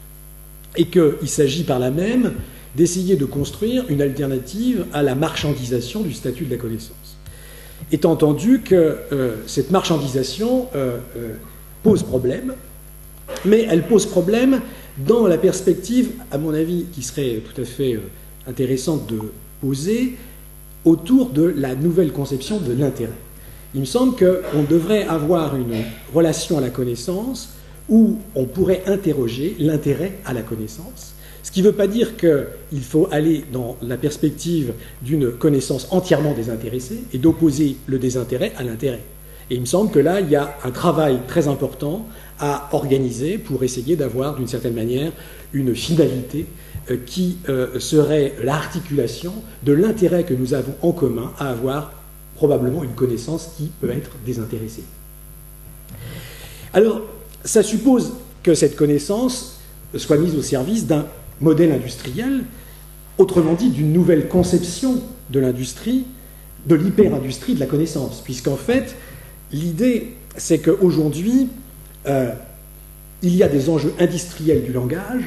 Et qu'il s'agit par là même d'essayer de construire une alternative à la marchandisation du statut de la connaissance. Étant entendu que cette marchandisation pose problème, mais elle pose problème dans la perspective, à mon avis, qui serait tout à fait intéressante de poser, autour de la nouvelle conception de l'intérêt. Il me semble qu'on devrait avoir une relation à la connaissance où on pourrait interroger l'intérêt à la connaissance, ce qui ne veut pas dire qu'il faut aller dans la perspective d'une connaissance entièrement désintéressée et d'opposer le désintérêt à l'intérêt. Et il me semble que là, il y a un travail très important à organiser pour essayer d'avoir, d'une certaine manière, une finalité qui serait l'articulation de l'intérêt que nous avons en commun à avoir probablement une connaissance qui peut être désintéressée. Alors, ça suppose que cette connaissance soit mise au service d'un modèle industriel, autrement dit d'une nouvelle conception de l'industrie, de l'hyper-industrie de la connaissance, puisqu'en fait, l'idée, c'est qu'aujourd'hui, il y a des enjeux industriels du langage.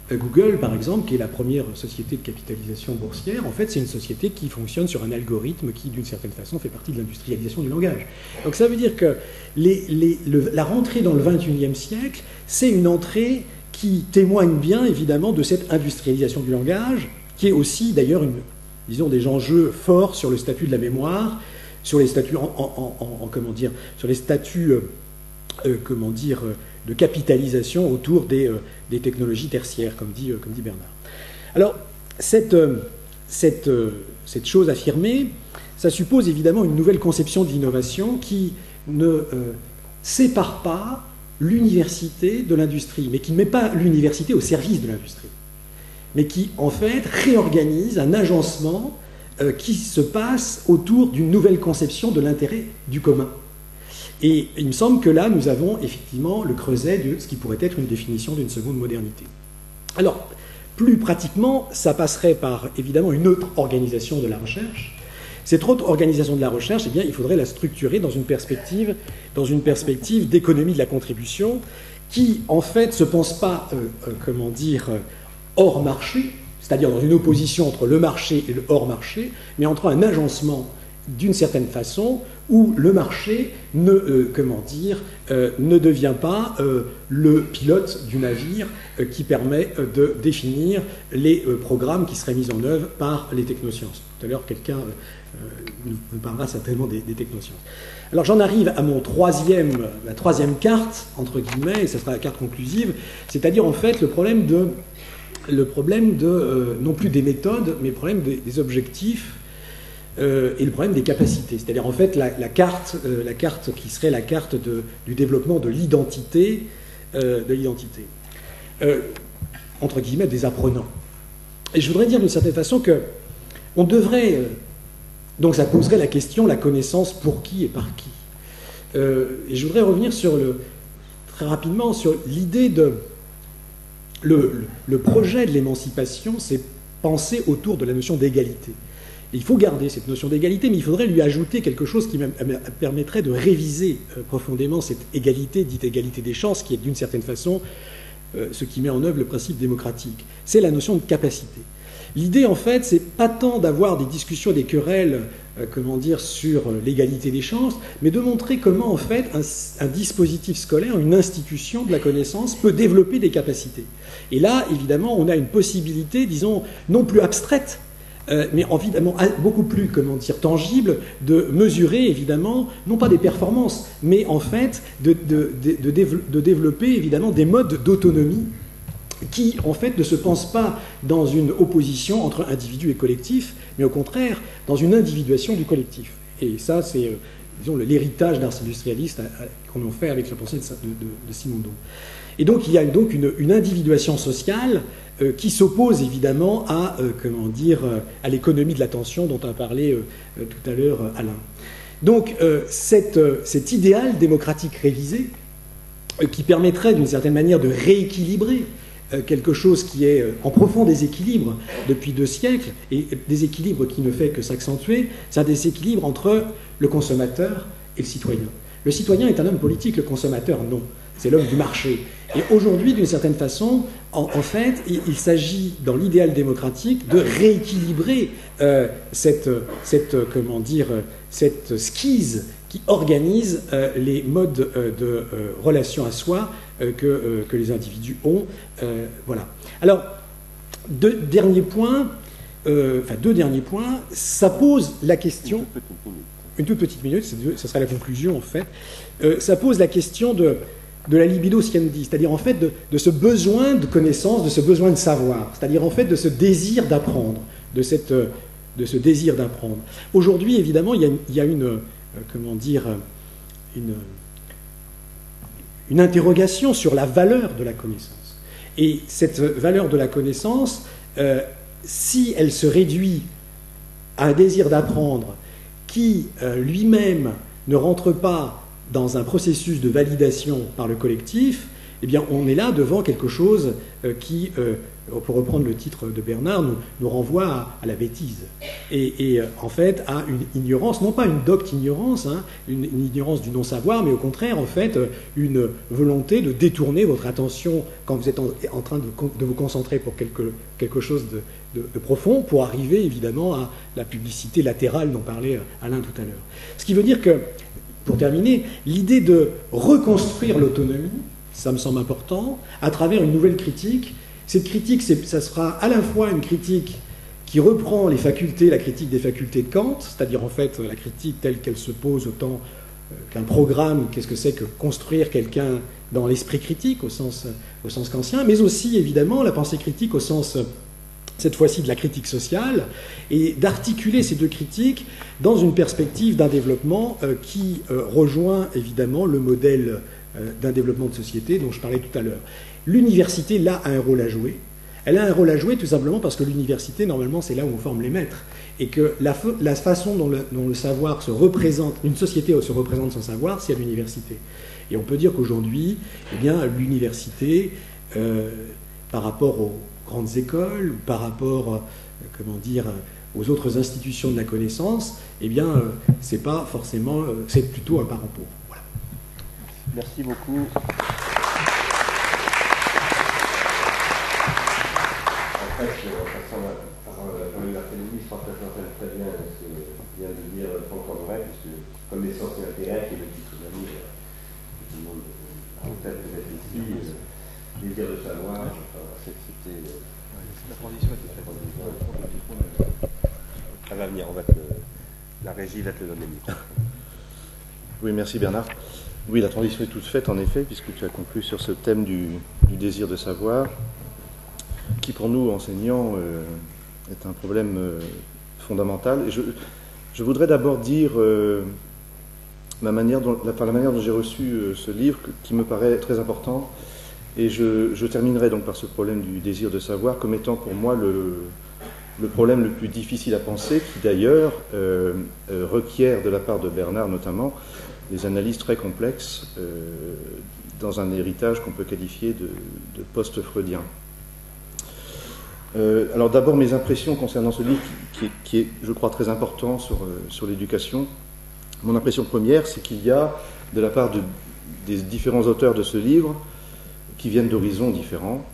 Google, par exemple, qui est la première société de capitalisation boursière, en fait, c'est une société qui fonctionne sur un algorithme qui, d'une certaine façon, fait partie de l'industrialisation du langage. Donc ça veut dire que la rentrée dans le XXIe siècle, c'est une entrée qui témoigne bien, évidemment, de cette industrialisation du langage, qui est aussi, d'ailleurs, disons, des enjeux forts sur le statut de la mémoire, sur les statuts sur les statuts de capitalisation autour des technologies tertiaires, comme dit Bernard. Alors, cette chose affirmée, ça suppose évidemment une nouvelle conception de l'innovation qui ne sépare pas l'université de l'industrie, mais qui ne met pas l'université au service de l'industrie, mais qui, en fait, réorganise un agencement qui se passe autour d'une nouvelle conception de l'intérêt du commun. Et il me semble que là, nous avons effectivement le creuset de ce qui pourrait être une définition d'une seconde modernité. Alors, plus pratiquement, ça passerait par, évidemment, une autre organisation de la recherche. Cette autre organisation de la recherche, eh bien, il faudrait la structurer dans une perspective d'économie de la contribution qui, en fait, ne se pense pas, hors marché, c'est-à-dire dans une opposition entre le marché et le hors marché, mais entre un agencement d'une certaine façon où le marché ne devient pas le pilote du navire qui permet de définir les programmes qui seraient mis en œuvre par les technosciences. Tout à l'heure, quelqu'un nous parlera certainement des technosciences. Alors j'en arrive à la troisième carte, entre guillemets, et ce sera la carte conclusive, c'est-à-dire en fait le problème de non plus des méthodes, mais le problème des objectifs et le problème des capacités. C'est-à-dire en fait la carte qui serait la carte du développement de l'identité, entre guillemets, des apprenants. Et je voudrais dire d'une certaine façon que on devrait... donc ça poserait la question, la connaissance pour qui et par qui. Et je voudrais revenir très rapidement sur l'idée de... Le projet de l'émancipation, c'est penser autour de la notion d'égalité. Et il faut garder cette notion d'égalité, mais il faudrait lui ajouter quelque chose qui permettrait de réviser profondément cette égalité, dite égalité des chances, qui est d'une certaine façon ce qui met en œuvre le principe démocratique. C'est la notion de capacité. L'idée, en fait, c'est pas tant d'avoir des discussions, des querelles, sur l'égalité des chances, mais de montrer comment, en fait, un dispositif scolaire, une institution de la connaissance peut développer des capacités. Et là, évidemment, on a une possibilité, disons, non plus abstraite, mais évidemment beaucoup plus, tangible, de mesurer, évidemment, non pas des performances, mais en fait, de développer, évidemment, des modes d'autonomie qui, en fait, ne se pensent pas dans une opposition entre individu et collectif, mais au contraire, dans une individuation du collectif. Et ça, c'est, disons, l'héritage d'Ars Industrialis qu'on en fait avec la pensée de Simondon. Et donc, il y a donc une individuation sociale qui s'oppose évidemment à l'économie de l'attention dont a parlé tout à l'heure Alain. Donc, cet idéal démocratique révisé, qui permettrait d'une certaine manière de rééquilibrer quelque chose qui est en profond déséquilibre depuis 2 siècles, et déséquilibre qui ne fait que s'accentuer, c'est un déséquilibre entre le consommateur et le citoyen. Le citoyen est un homme politique, le consommateur non. c'est l'homme du marché. Et aujourd'hui, d'une certaine façon, en fait, il s'agit, dans l'idéal démocratique, de rééquilibrer cette skise qui organise les modes de relation à soi que les individus ont. Voilà. Alors, deux derniers points, ça pose la question... Une toute petite minute, ça sera la conclusion, en fait. Ça pose la question de la libido sciendi, c'est-à-dire en fait de ce besoin de connaissance, de ce besoin de savoir, c'est-à-dire en fait de ce désir d'apprendre, de ce désir d'apprendre. Aujourd'hui, évidemment, il y a une interrogation sur la valeur de la connaissance. Et cette valeur de la connaissance, si elle se réduit à un désir d'apprendre qui lui-même ne rentre pas dans un processus de validation par le collectif, eh bien, on est là devant quelque chose qui, pour reprendre le titre de Bernard, nous renvoie à la bêtise. Et en fait, à une ignorance, non pas une docte ignorance, hein, une ignorance du non-savoir, mais au contraire, en fait, une volonté de détourner votre attention quand vous êtes en train de vous concentrer pour quelque chose de profond, pour arriver évidemment à la publicité latérale dont parlait Alain tout à l'heure. Ce qui veut dire que, pour terminer, l'idée de reconstruire l'autonomie, ça me semble important, à travers une nouvelle critique. Cette critique, ça sera à la fois une critique qui reprend les facultés, la critique des facultés de Kant, c'est-à-dire en fait la critique telle qu'elle se pose autant qu'un programme, qu'est-ce que c'est que construire quelqu'un dans l'esprit critique au sens kantien, mais aussi évidemment la pensée critique au sens, cette fois-ci, de la critique sociale, et d'articuler ces deux critiques dans une perspective d'un développement qui rejoint évidemment le modèle d'un développement de société dont je parlais tout à l'heure. L'université, là, a un rôle à jouer. Elle a un rôle à jouer tout simplement parce que l'université, normalement, c'est là où on forme les maîtres. Et que la façon dont le savoir se représente, une société se représente son savoir, c'est à l'université. Et on peut dire qu'aujourd'hui, eh bien, l'université, par rapport aux grandes écoles, ou par rapport, aux autres institutions de la connaissance, eh bien, c'est pas forcément, c'est plutôt un parent pauvre. Voilà. Merci beaucoup. En fait, en passant par Jean-Louis Barthélemy, je pense que j'entends très bien ce que vient de dire François Moret, puisque connaissance et intérêt, qui est le titre d'un livre que tout le monde a en tête peut-être ici, désir de savoir, c'était... La transition était faite. Ça va venir, la régie va te le donner. Oui, merci Bernard. Oui, la transition est toute faite en effet, puisque tu as conclu sur ce thème du désir de savoir, qui pour nous, enseignants, est un problème fondamental. Et je voudrais d'abord dire la manière dont j'ai reçu ce livre, qui me paraît très important, et je terminerai donc par ce problème du désir de savoir comme étant pour moi le problème le plus difficile à penser, qui d'ailleurs requiert de la part de Bernard notamment des analyses très complexes dans un héritage qu'on peut qualifier de post-freudien. Alors d'abord mes impressions concernant ce livre qui est, je crois, très important sur l'éducation. Mon impression première, c'est qu'il y a, de la part des différents auteurs de ce livre, qui viennent d'horizons différents,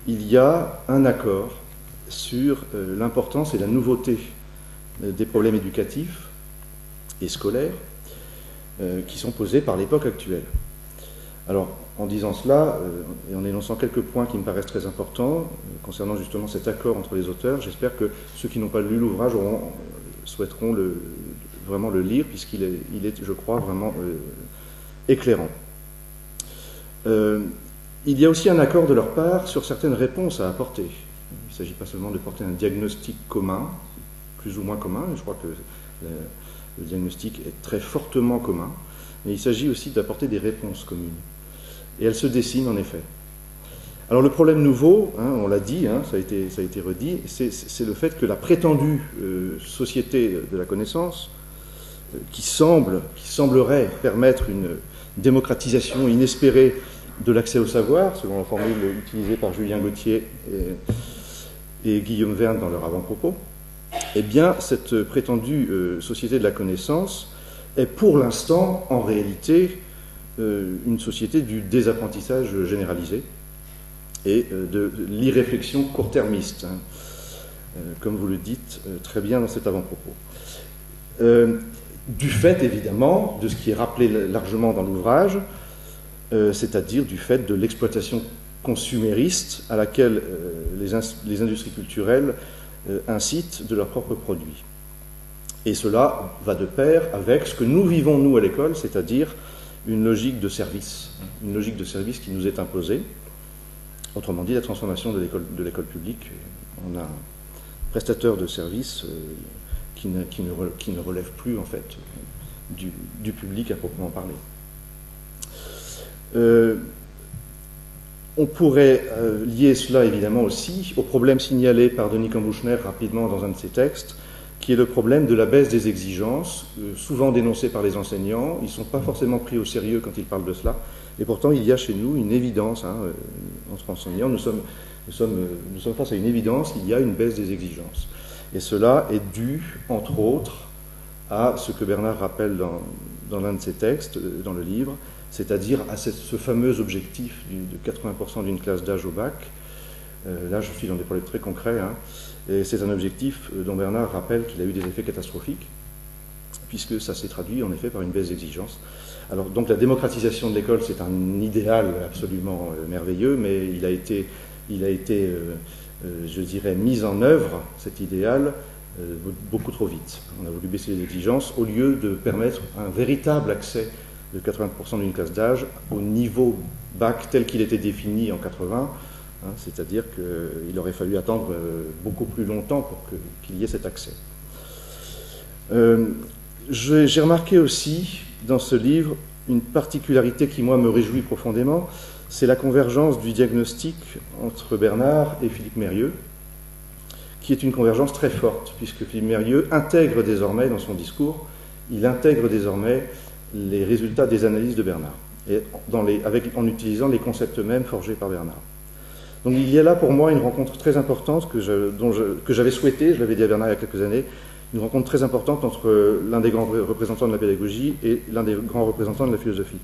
il y a un accord sur l'importance et la nouveauté des problèmes éducatifs et scolaires qui sont posés par l'époque actuelle. Alors, en disant cela, et en énonçant quelques points qui me paraissent très importants, concernant justement cet accord entre les auteurs, j'espère que ceux qui n'ont pas lu l'ouvrage souhaiteront vraiment le lire, puisqu'il est, je crois, vraiment éclairant. Il y a aussi un accord de leur part sur certaines réponses à apporter. Il ne s'agit pas seulement de porter un diagnostic commun, plus ou moins commun, je crois que le diagnostic est très fortement commun, mais il s'agit aussi d'apporter des réponses communes. Et elles se dessinent en effet. Alors le problème nouveau, on l'a dit, ça a été redit, c'est le fait que la prétendue société de la connaissance, qui semblerait permettre une démocratisation inespérée de l'accès au savoir, selon la formule utilisée par Julien Gauthier et Guillaume Verne dans leur avant-propos, eh bien, cette prétendue société de la connaissance est pour l'instant, en réalité, une société du désapprentissage généralisé et de l'irréflexion court-termiste, hein, comme vous le dites très bien dans cet avant-propos. Du fait, évidemment, de ce qui est rappelé largement dans l'ouvrage, c'est-à-dire du fait de l'exploitation consumériste à laquelle les industries culturelles incitent de leurs propres produits. Et cela va de pair avec ce que nous vivons, nous, à l'école, c'est-à-dire une logique de service qui nous est imposée. Autrement dit, la transformation de l'école publique. On a un prestataire de services qui ne relève plus, en fait, du public à proprement parler. On pourrait lier cela, évidemment, aussi au problème signalé par Denis Kambouchner rapidement dans un de ses textes, qui est le problème de la baisse des exigences, souvent dénoncée par les enseignants. Ils ne sont pas forcément pris au sérieux quand ils parlent de cela. Et pourtant, il y a chez nous une évidence, hein, entre enseignants, nous sommes face à une évidence, il y a une baisse des exigences. Et cela est dû, entre autres, à ce que Bernard rappelle dans l'un de ses textes, dans le livre, c'est-à-dire à ce fameux objectif de 80% d'une classe d'âge au bac. Là, je suis dans des problèmes très concrets, hein, et c'est un objectif dont Bernard rappelle qu'il a eu des effets catastrophiques, puisque ça s'est traduit en effet par une baisse d'exigence. Alors, donc la démocratisation de l'école, c'est un idéal absolument merveilleux, mais il a été je dirais, mis en œuvre, cet idéal, beaucoup trop vite. On a voulu baisser les exigences au lieu de permettre un véritable accès de 80% d'une classe d'âge au niveau bac tel qu'il était défini en 80, hein, c'est-à-dire qu'il aurait fallu attendre beaucoup plus longtemps pour qu'il y ait cet accès. J'ai remarqué aussi dans ce livre une particularité qui, moi, me réjouit profondément, c'est la convergence du diagnostic entre Bernard et Philippe Mérieux, qui est une convergence très forte, puisque Philippe Mérieux intègre désormais dans son discours, il intègre désormais les résultats des analyses de Bernard, et en utilisant les concepts mêmes forgés par Bernard. Donc il y a là pour moi une rencontre très importante que j'avais souhaité, je l'avais dit à Bernard il y a quelques années, une rencontre très importante entre l'un des grands représentants de la pédagogie et l'un des grands représentants de la philosophie.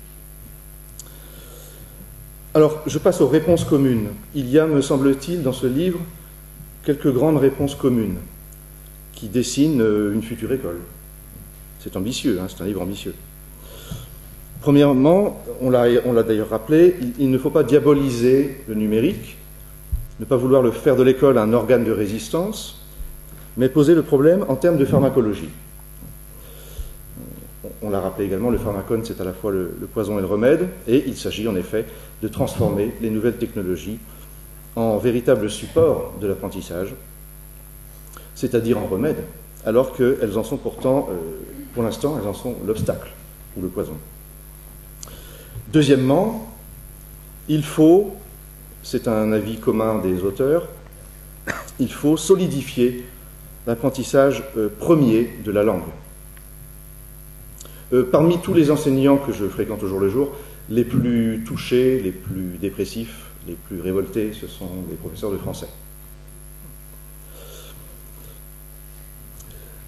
Alors, je passe aux réponses communes. Il y a, me semble-t-il, dans ce livre, quelques grandes réponses communes qui dessinent une future école. C'est ambitieux, hein, c'est un livre ambitieux. Premièrement, on l'a d'ailleurs rappelé, il ne faut pas diaboliser le numérique, ne pas vouloir le faire de l'école un organe de résistance, mais poser le problème en termes de pharmacologie. On l'a rappelé également, le pharmacone, c'est à la fois le poison et le remède, et il s'agit en effet de transformer les nouvelles technologies en véritable support de l'apprentissage, c'est-à-dire en remède, alors qu'elles en sont pourtant, pour l'instant, elles en sont l'obstacle ou le poison. Deuxièmement, il faut, c'est un avis commun des auteurs, il faut solidifier l'apprentissage premier de la langue. Parmi tous les enseignants que je fréquente au jour le jour, les plus touchés, les plus dépressifs, les plus révoltés, ce sont les professeurs de français.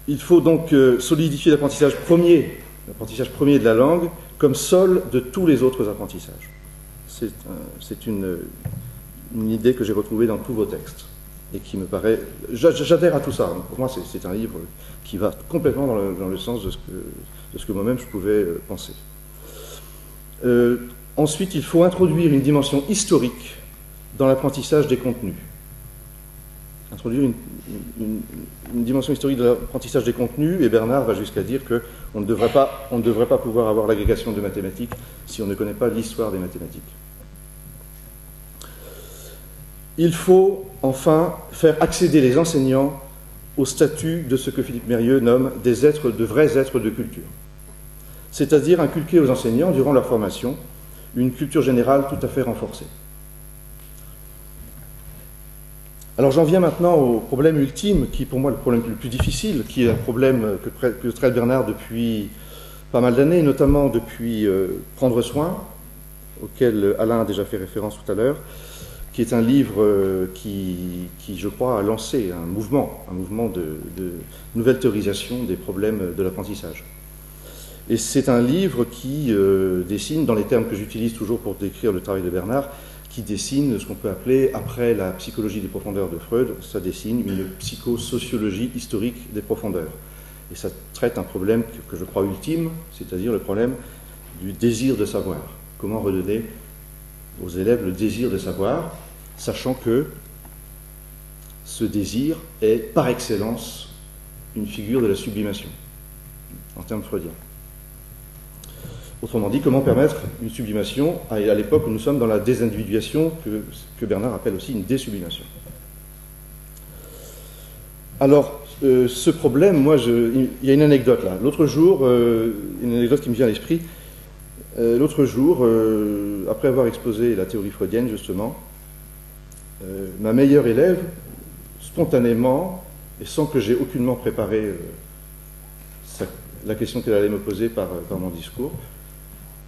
Il faut donc solidifier l'apprentissage premier de la langue comme sol de tous les autres apprentissages. C'est une idée que j'ai retrouvée dans tous vos textes et qui me paraît... J'adhère à tout ça. Pour moi, c'est un livre qui va complètement dans le sens de ce que moi-même je pouvais penser. Ensuite, il faut introduire une dimension historique dans l'apprentissage des contenus. Introduire une dimension historique de l'apprentissage des contenus, et Bernard va jusqu'à dire qu'on ne devrait pas pouvoir avoir l'agrégation de mathématiques si on ne connaît pas l'histoire des mathématiques. Il faut enfin faire accéder les enseignants au statut de ce que Philippe Mérieux nomme de vrais êtres de culture. C'est-à-dire inculquer aux enseignants, durant leur formation, une culture générale tout à fait renforcée. Alors j'en viens maintenant au problème ultime, qui est pour moi le problème le plus difficile, qui est un problème que traite Bernard depuis pas mal d'années, notamment depuis Prendre soin, auquel Alain a déjà fait référence tout à l'heure, qui est un livre qui, je crois, a lancé un mouvement de nouvelle théorisation des problèmes de l'apprentissage. Et c'est un livre qui dessine, dans les termes que j'utilise toujours pour décrire le travail de Bernard, qui dessine ce qu'on peut appeler, après la psychologie des profondeurs de Freud, ça dessine une psychosociologie historique des profondeurs. Et ça traite un problème que je crois ultime, c'est-à-dire le problème du désir de savoir. Comment redonner aux élèves le désir de savoir, sachant que ce désir est par excellence une figure de la sublimation, en termes freudiens. Autrement dit, comment permettre une sublimation à l'époque où nous sommes dans la désindividuation, que Bernard appelle aussi une désublimation. Alors, ce problème, il y a une anecdote là. L'autre jour, une anecdote qui me vient à l'esprit, l'autre jour, après avoir exposé la théorie freudienne, justement, ma meilleure élève, spontanément, et sans que j'aie aucunement préparé la question qu'elle allait me poser par mon discours,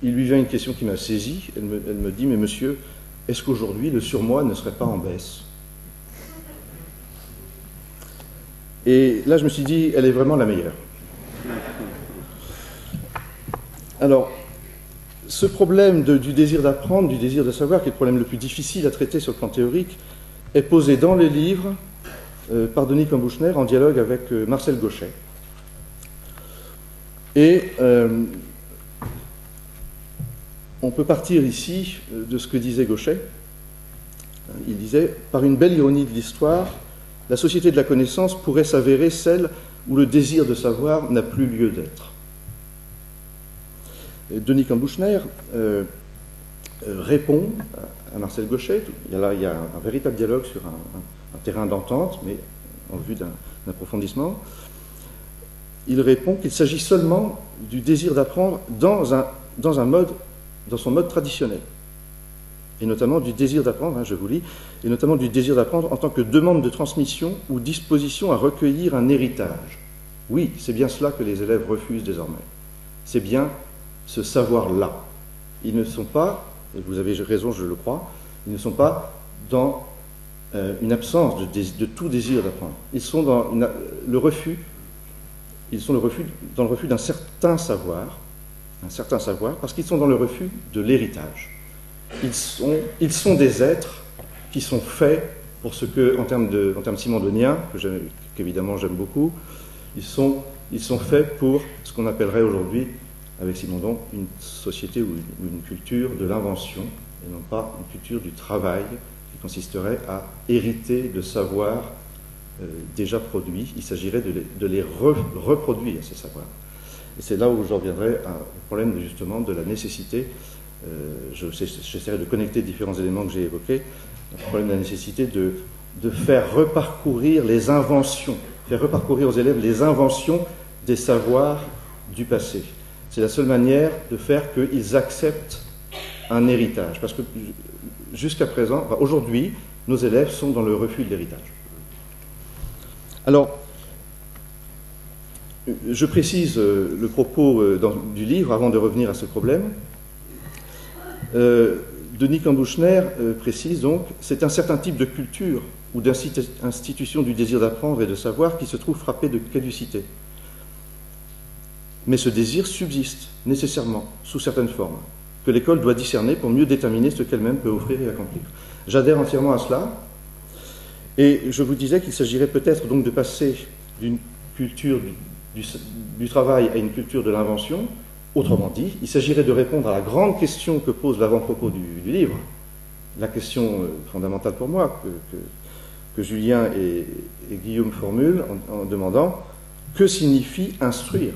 il lui vient une question qui m'a saisi. Elle me dit, mais monsieur, est-ce qu'aujourd'hui le surmoi ne serait pas en baisse? Et là, je me suis dit, elle est vraiment la meilleure. Alors, ce problème du désir d'apprendre, du désir de savoir, qui est le problème le plus difficile à traiter sur le plan théorique, est posé dans les livres par Denis Kambouchner en dialogue avec Marcel Gauchet. Et on peut partir ici de ce que disait Gauchet. Il disait, par une belle ironie de l'histoire, la société de la connaissance pourrait s'avérer celle où le désir de savoir n'a plus lieu d'être. Denis Kambouchner répond à Marcel Gauchet. Il y a un véritable dialogue sur un terrain d'entente, mais en vue d'un approfondissement. Il répond qu'il s'agit seulement du désir d'apprendre dans son mode traditionnel, et notamment du désir d'apprendre, je vous lis, et notamment du désir d'apprendre en tant que demande de transmission ou disposition à recueillir un héritage. Oui, c'est bien cela que les élèves refusent désormais. C'est bien ce savoir-là. Ils ne sont pas, et vous avez raison, je le crois, ils ne sont pas dans une absence de tout désir d'apprendre. Ils sont dans le refus d'un certain savoir, parce qu'ils sont dans le refus de l'héritage. Ils sont des êtres qui sont faits pour ce que, en termes simondoniens, qu'évidemment j'aime beaucoup, ils sont faits pour ce qu'on appellerait aujourd'hui, avec Simondon, une société ou une culture de l'invention, et non pas une culture du travail, qui consisterait à hériter de savoirs déjà produits. Il s'agirait de les reproduire, ces savoirs. Et c'est là où j'en reviendrai au problème justement de la nécessité, j'essaierai de connecter différents éléments que j'ai évoqués, le problème de la nécessité de faire reparcourir les inventions, faire reparcourir aux élèves les inventions des savoirs du passé. C'est la seule manière de faire qu'ils acceptent un héritage. Parce que jusqu'à présent, aujourd'hui, nos élèves sont dans le refus de l'héritage. Alors, je précise le propos du livre avant de revenir à ce problème. Denis Kambouchner précise donc, c'est un certain type de culture ou d'institution du désir d'apprendre et de savoir qui se trouve frappé de caducité. Mais ce désir subsiste nécessairement sous certaines formes, que l'école doit discerner pour mieux déterminer ce qu'elle-même peut offrir et accomplir. J'adhère entièrement à cela, et je vous disais qu'il s'agirait peut-être donc de passer d'une culture du travail à une culture de l'invention. Autrement dit, il s'agirait de répondre à la grande question que pose l'avant-propos du livre, la question fondamentale pour moi, que Julien et Guillaume formulent en demandant « Que signifie instruire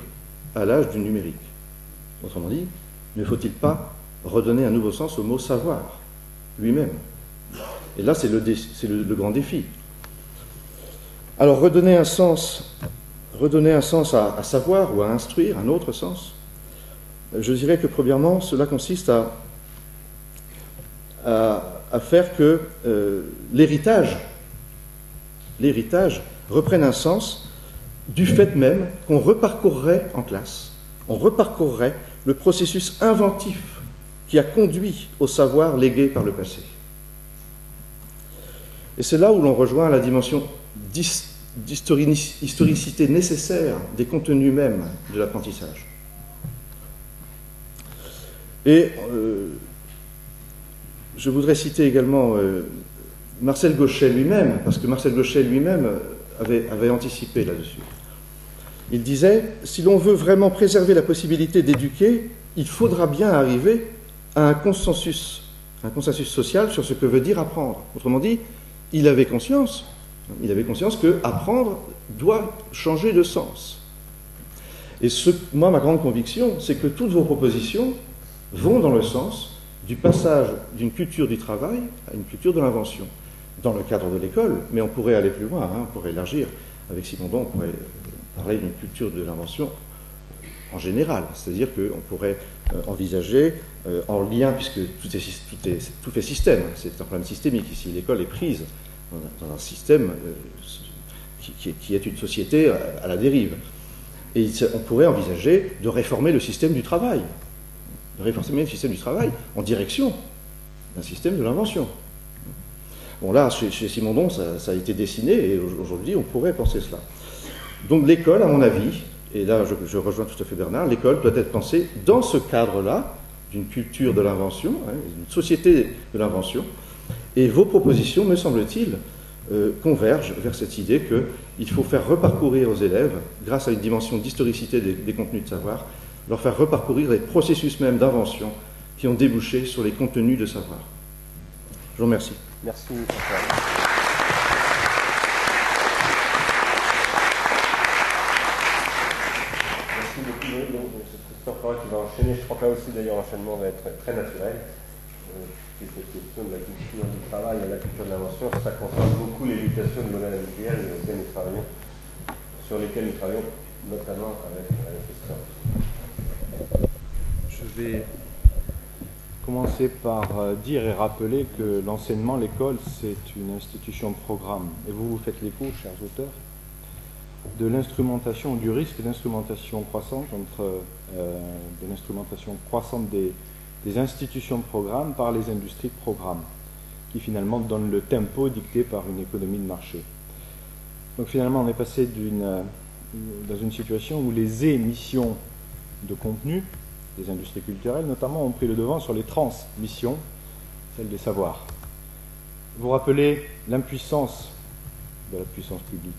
à l'âge du numérique ?» Autrement dit, ne faut-il pas redonner un nouveau sens au mot « savoir » lui-même? Et là, c'est le grand défi. Alors, redonner un sens à savoir ou à instruire, un autre sens, je dirais que premièrement, cela consiste à faire que l'héritage reprenne un sens du fait même qu'on reparcourrait en classe, on reparcourrait le processus inventif qui a conduit au savoir légué par le passé. Et c'est là où l'on rejoint la dimension d'historicité nécessaire des contenus mêmes de l'apprentissage. Et je voudrais citer également Marcel Gauchet lui-même, parce que Marcel Gauchet lui-même avait anticipé là-dessus. Il disait, si l'on veut vraiment préserver la possibilité d'éduquer, il faudra bien arriver à un consensus social sur ce que veut dire apprendre. Autrement dit, il avait conscience que apprendre doit changer de sens. Et moi, ma grande conviction, c'est que toutes vos propositions vont dans le sens du passage d'une culture du travail à une culture de l'invention, dans le cadre de l'école, mais on pourrait aller plus loin, hein, on pourrait élargir. Avec Simondon, on pourrait parler d'une culture de l'invention en général, c'est-à-dire qu'on pourrait envisager en lien, puisque tout fait système, c'est un problème systémique ici, l'école est prise dans un système qui est une société à la dérive. Et on pourrait envisager de réformer le système du travail, en direction d'un système de l'invention. Bon, là, chez Simondon, ça a été dessiné, et aujourd'hui, on pourrait penser cela. Donc l'école, à mon avis, et là je rejoins tout à fait Bernard, l'école doit être pensée dans ce cadre-là, d'une culture de l'invention, hein, d'une société de l'invention, et vos propositions, me semble-t-il, convergent vers cette idée qu'il faut faire reparcourir aux élèves, grâce à une dimension d'historicité des contenus de savoir, leur faire reparcourir les processus même d'invention qui ont débouché sur les contenus de savoir. Je vous remercie. Merci, François. Qui va enchaîner. Je crois que là aussi d'ailleurs l'enchaînement va être très naturel. Cette question de la culture du travail et la culture de l'invention, ça concerne beaucoup l'éducation du modèle industriel sur lesquels nous travaillons notamment avec Christophe. Je vais commencer par dire et rappeler que l'enseignement, l'école, c'est une institution de programme. Et vous faites l'écho, chers auteurs, de l'instrumentation, du risque d'instrumentation croissante de l'instrumentation croissante des institutions de programme par les industries de programme, qui finalement donnent le tempo dicté par une économie de marché. Donc finalement, on est passé dans une situation où les émissions de contenu des industries culturelles, notamment, ont pris le devant sur les transmissions, celles des savoirs. Vous rappelez l'impuissance de la puissance publique,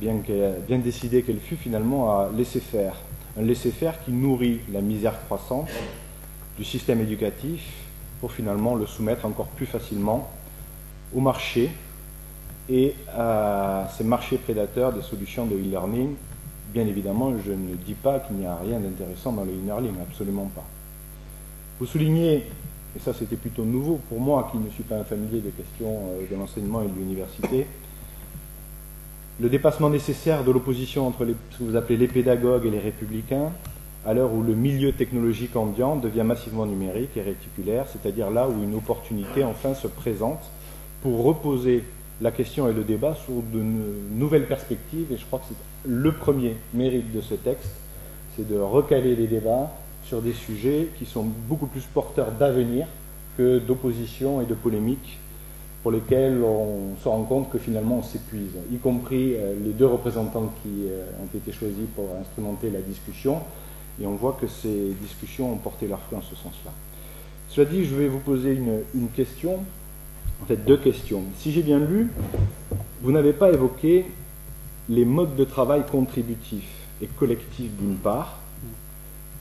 bien décidée qu'elle fut finalement à laisser faire. Un laisser-faire qui nourrit la misère croissante du système éducatif pour finalement le soumettre encore plus facilement au marché et à ces marchés prédateurs des solutions de e-learning. Bien évidemment, je ne dis pas qu'il n'y a rien d'intéressant dans le e-learning, absolument pas. Vous soulignez, et ça c'était plutôt nouveau pour moi qui ne suis pas un familier des questions de l'enseignement et de l'université, le dépassement nécessaire de l'opposition entre ce que vous appelez les pédagogues et les républicains, à l'heure où le milieu technologique ambiant devient massivement numérique et réticulaire, c'est-à-dire là où une opportunité enfin se présente pour reposer la question et le débat sur de nouvelles perspectives. Et je crois que c'est le premier mérite de ce texte, c'est de recaler les débats sur des sujets qui sont beaucoup plus porteurs d'avenir que d'opposition et de polémiques, pour lesquels on se rend compte que finalement on s'épuise, y compris les deux représentants qui ont été choisis pour instrumenter la discussion, et on voit que ces discussions ont porté leurs fruits en ce sens-là. Cela dit, je vais vous poser une question, en fait deux questions. Si j'ai bien lu, vous n'avez pas évoqué les modes de travail contributifs et collectifs d'une part,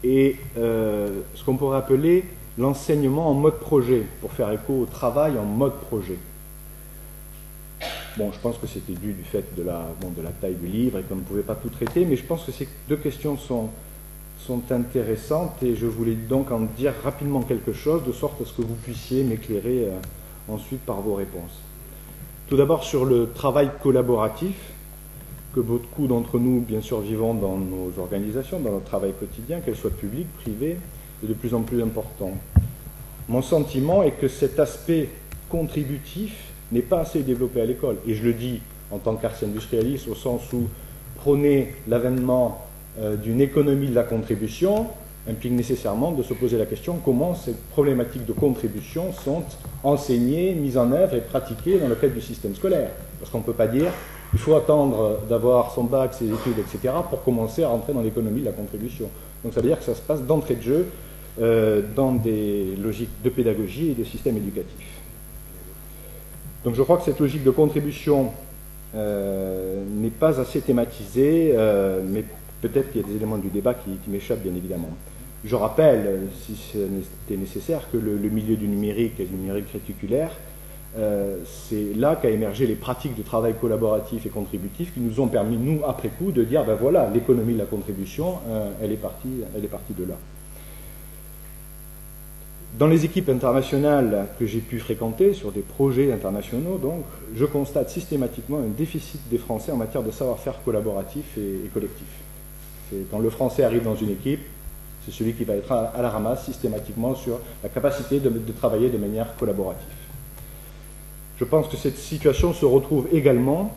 et ce qu'on pourrait appeler l'enseignement en mode projet, pour faire écho au travail en mode projet. Bon, je pense que c'était dû du fait de la taille du livre et qu'on ne pouvait pas tout traiter, mais je pense que ces deux questions sont intéressantes et je voulais donc en dire rapidement quelque chose, de sorte à ce que vous puissiez m'éclairer ensuite par vos réponses. Tout d'abord sur le travail collaboratif, que beaucoup d'entre nous, bien sûr, vivons dans nos organisations, dans notre travail quotidien, qu'elles soient publiques, privées, est de plus en plus important. Mon sentiment est que cet aspect contributif n'est pas assez développé à l'école. Et je le dis en tant qu'archi-industrialiste, au sens où prôner l'avènement d'une économie de la contribution implique nécessairement de se poser la question comment ces problématiques de contribution sont enseignées, mises en œuvre et pratiquées dans le cadre du système scolaire. Parce qu'on ne peut pas dire qu'il faut attendre d'avoir son bac, ses études, etc. pour commencer à rentrer dans l'économie de la contribution. Donc ça veut dire que ça se passe d'entrée de jeu dans des logiques de pédagogie et de système éducatif. Donc je crois que cette logique de contribution n'est pas assez thématisée, mais peut-être qu'il y a des éléments du débat qui m'échappent bien évidemment. Je rappelle, si c'était nécessaire, que le milieu du numérique et du numérique réticulaire, c'est là qu'a émergé les pratiques de travail collaboratif et contributif qui nous ont permis, nous, après coup, de dire, ben voilà, l'économie de la contribution, elle est partie de là. Dans les équipes internationales que j'ai pu fréquenter, sur des projets internationaux, donc, je constate systématiquement un déficit des Français en matière de savoir-faire collaboratif et collectif. Quand le Français arrive dans une équipe, c'est celui qui va être à la ramasse systématiquement sur la capacité de travailler de manière collaborative. Je pense que cette situation se retrouve également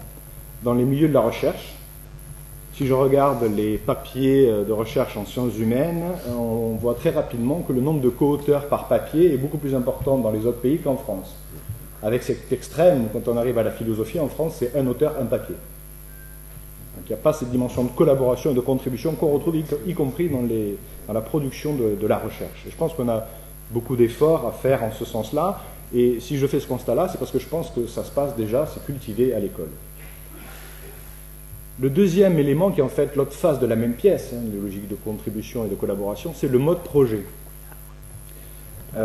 dans les milieux de la recherche. Si je regarde les papiers de recherche en sciences humaines, on voit très rapidement que le nombre de co-auteurs par papier est beaucoup plus important dans les autres pays qu'en France. Avec cet extrême, quand on arrive à la philosophie, en France, c'est un auteur, un papier. Donc il n'y a pas cette dimension de collaboration et de contribution qu'on retrouve y compris dans la production de la recherche. Et je pense qu'on a beaucoup d'efforts à faire en ce sens-là. Et si je fais ce constat-là, c'est parce que je pense que ça se passe déjà, c'est cultivé à l'école. Le deuxième élément, qui est en fait l'autre face de la même pièce, les logiques de contribution et de collaboration, c'est le mode projet. Il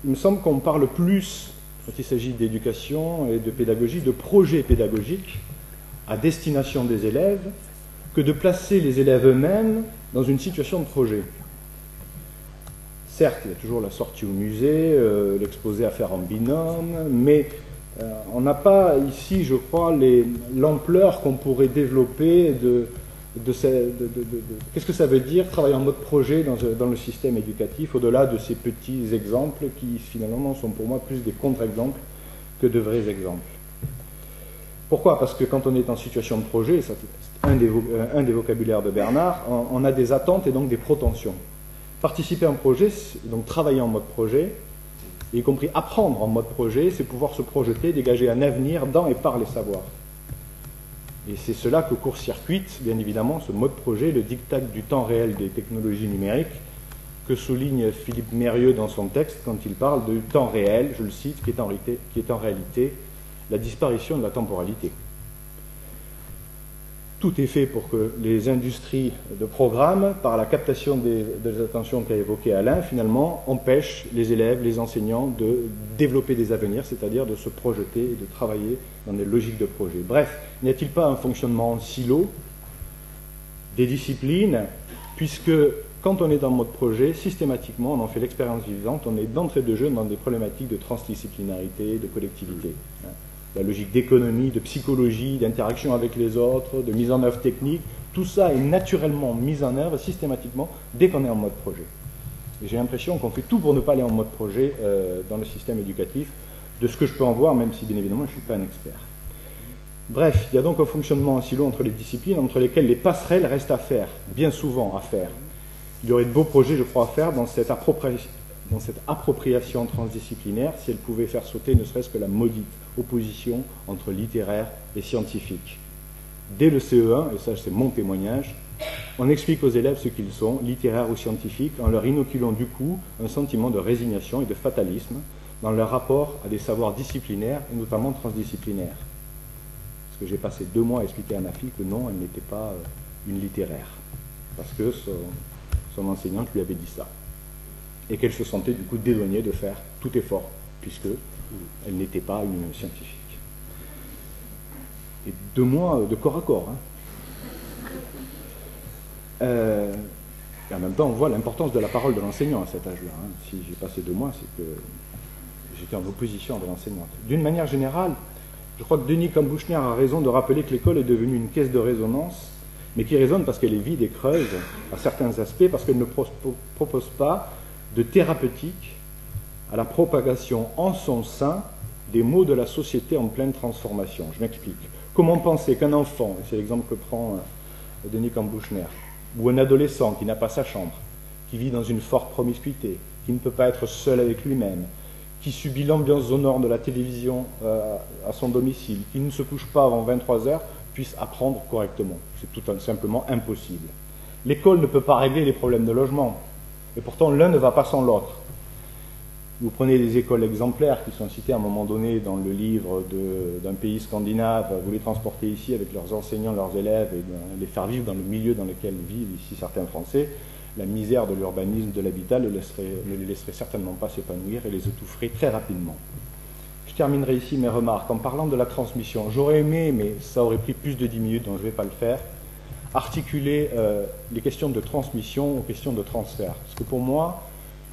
me semble qu'on parle plus, quand il s'agit d'éducation et de pédagogie, de projets pédagogiques à destination des élèves, que de placer les élèves eux-mêmes dans une situation de projet. Certes, il y a toujours la sortie au musée, l'exposé à faire en binôme, mais on n'a pas ici, je crois, l'ampleur qu'on pourrait développer qu'est-ce que ça veut dire travailler en mode projet dans le système éducatif, au-delà de ces petits exemples qui finalement sont pour moi plus des contre-exemples que de vrais exemples. Pourquoi? Parce que quand on est en situation de projet, c'est un des vocabulaires de Bernard, on a des attentes et donc des prétentions. Participer à un projet, donc travailler en mode projet, y compris apprendre en mode projet, c'est pouvoir se projeter, dégager un avenir dans et par les savoirs. Et c'est cela que court-circuite, bien évidemment, ce mode projet, le diktat du temps réel des technologies numériques, que souligne Philippe Mérieux dans son texte quand il parle du temps réel, je le cite, qui est en réalité la disparition de la temporalité. Tout est fait pour que les industries de programme, par la captation des attentions qu'a évoqué Alain, finalement, empêchent les élèves, les enseignants de développer des avenirs, c'est-à-dire de se projeter et de travailler dans des logiques de projet. Bref, n'y a-t-il pas un fonctionnement en silo des disciplines, puisque quand on est en mode projet, systématiquement, on en fait l'expérience vivante, on est d'entrée de jeu dans des problématiques de transdisciplinarité, de collectivité. La logique d'économie, de psychologie, d'interaction avec les autres, de mise en œuvre technique, tout ça est naturellement mis en œuvre systématiquement dès qu'on est en mode projet. Et j'ai l'impression qu'on fait tout pour ne pas aller en mode projet dans le système éducatif, de ce que je peux en voir, même si bien évidemment je ne suis pas un expert. Bref, il y a donc un fonctionnement en silo entre les disciplines, entre lesquelles les passerelles restent à faire, bien souvent à faire. Il y aurait de beaux projets, je crois, à faire dans cette appropriation transdisciplinaire, si elle pouvait faire sauter ne serait-ce que la maudite opposition entre littéraire et scientifique. Dès le CE1, et ça c'est mon témoignage, on explique aux élèves ce qu'ils sont, littéraires ou scientifiques, en leur inoculant du coup un sentiment de résignation et de fatalisme dans leur rapport à des savoirs disciplinaires et notamment transdisciplinaires. Parce que j'ai passé 2 mois à expliquer à ma fille que non, elle n'était pas une littéraire, parce que son enseignante lui avait dit ça. Et qu'elle se sentait du coup dédouanée de faire tout effort, puisque elle n'était pas une scientifique. Et 2 mois de corps à corps. Et en même temps, on voit l'importance de la parole de l'enseignant à cet âge-là. Si j'ai passé 2 mois, c'est que j'étais en opposition de l'enseignante. D'une manière générale, je crois que Denis Kambouchner a raison de rappeler que l'école est devenue une caisse de résonance, mais qui résonne parce qu'elle est vide et creuse à certains aspects, parce qu'elle ne propose pas de thérapeutique à la propagation en son sein des maux de la société en pleine transformation. Je m'explique. Comment penser qu'un enfant, et c'est l'exemple que prend Denis Kambouchner, ou un adolescent qui n'a pas sa chambre, qui vit dans une forte promiscuité, qui ne peut pas être seul avec lui-même, qui subit l'ambiance sonore de la télévision à son domicile, qui ne se couche pas avant 23 heures, puisse apprendre correctement. C'est tout simplement impossible. L'école ne peut pas régler les problèmes de logement. Et pourtant, l'un ne va pas sans l'autre. Vous prenez des écoles exemplaires qui sont citées à un moment donné dans le livre d'un pays scandinave, vous les transportez ici avec leurs enseignants, leurs élèves, et les faire vivre dans le milieu dans lequel vivent ici certains Français, la misère de l'urbanisme, de l'habitat ne les laisserait certainement pas s'épanouir et les étoufferait très rapidement. Je terminerai ici mes remarques en parlant de la transmission. J'aurais aimé, mais ça aurait pris plus de 10 minutes, donc je ne vais pas le faire, articuler les questions de transmission aux questions de transfert. Parce que pour moi,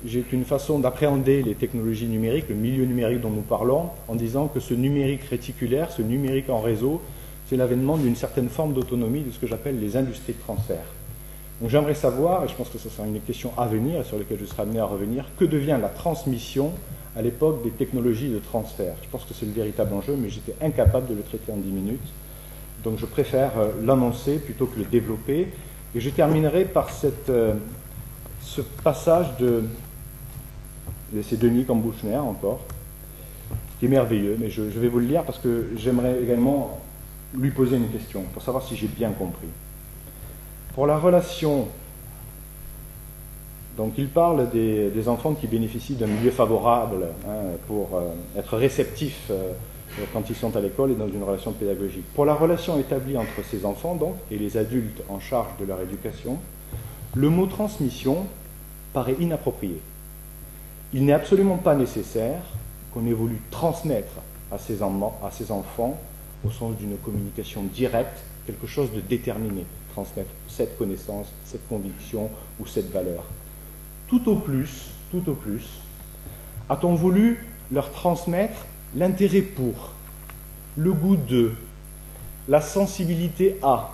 j'ai une façon d'appréhender les technologies numériques, le milieu numérique dont nous parlons, en disant que ce numérique réticulaire, ce numérique en réseau, c'est l'avènement d'une certaine forme d'autonomie de ce que j'appelle les industries de transfert. Donc j'aimerais savoir, et je pense que ce sera une question à venir et sur laquelle je serai amené à revenir, que devient la transmission à l'époque des technologies de transfert. Je pense que c'est le véritable enjeu, mais j'étais incapable de le traiter en 10 minutes. Donc je préfère l'annoncer plutôt que le développer. Et je terminerai par ce passage c'est Denis Kambouchner encore, qui est merveilleux, mais je vais vous le lire parce que j'aimerais également lui poser une question pour savoir si j'ai bien compris. Pour la relation, donc il parle des enfants qui bénéficient d'un milieu favorable pour être réceptifs quand ils sont à l'école et dans une relation pédagogique. Pour la relation établie entre ces enfants donc, et les adultes en charge de leur éducation, le mot transmission paraît inapproprié. Il n'est absolument pas nécessaire qu'on ait voulu transmettre à ces enfants, au sens d'une communication directe, quelque chose de déterminé, transmettre cette connaissance, cette conviction ou cette valeur. Tout au plus, a-t-on voulu leur transmettre l'intérêt pour, le goût de, la sensibilité à.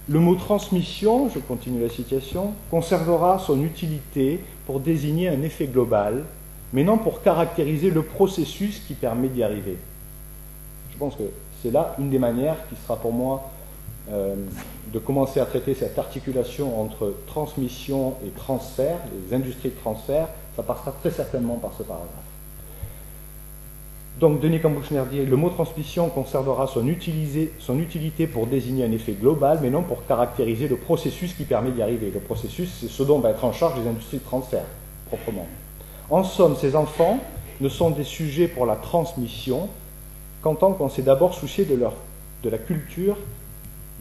Le mot transmission, je continue la citation, conservera son utilité pour désigner un effet global, mais non pour caractériser le processus qui permet d'y arriver. Je pense que c'est là une des manières qui sera pour moi de commencer à traiter cette articulation entre transmission et transfert, les industries de transfert, ça passera très certainement par ce paragraphe. Donc Denis Kambouchner dit, le mot transmission conservera son utilité pour désigner un effet global, mais non pour caractériser le processus qui permet d'y arriver. Le processus, c'est ce dont va être en charge les industries de transfert, proprement. En somme, ces enfants ne sont des sujets pour la transmission qu'en tant qu'on s'est d'abord soucié de la culture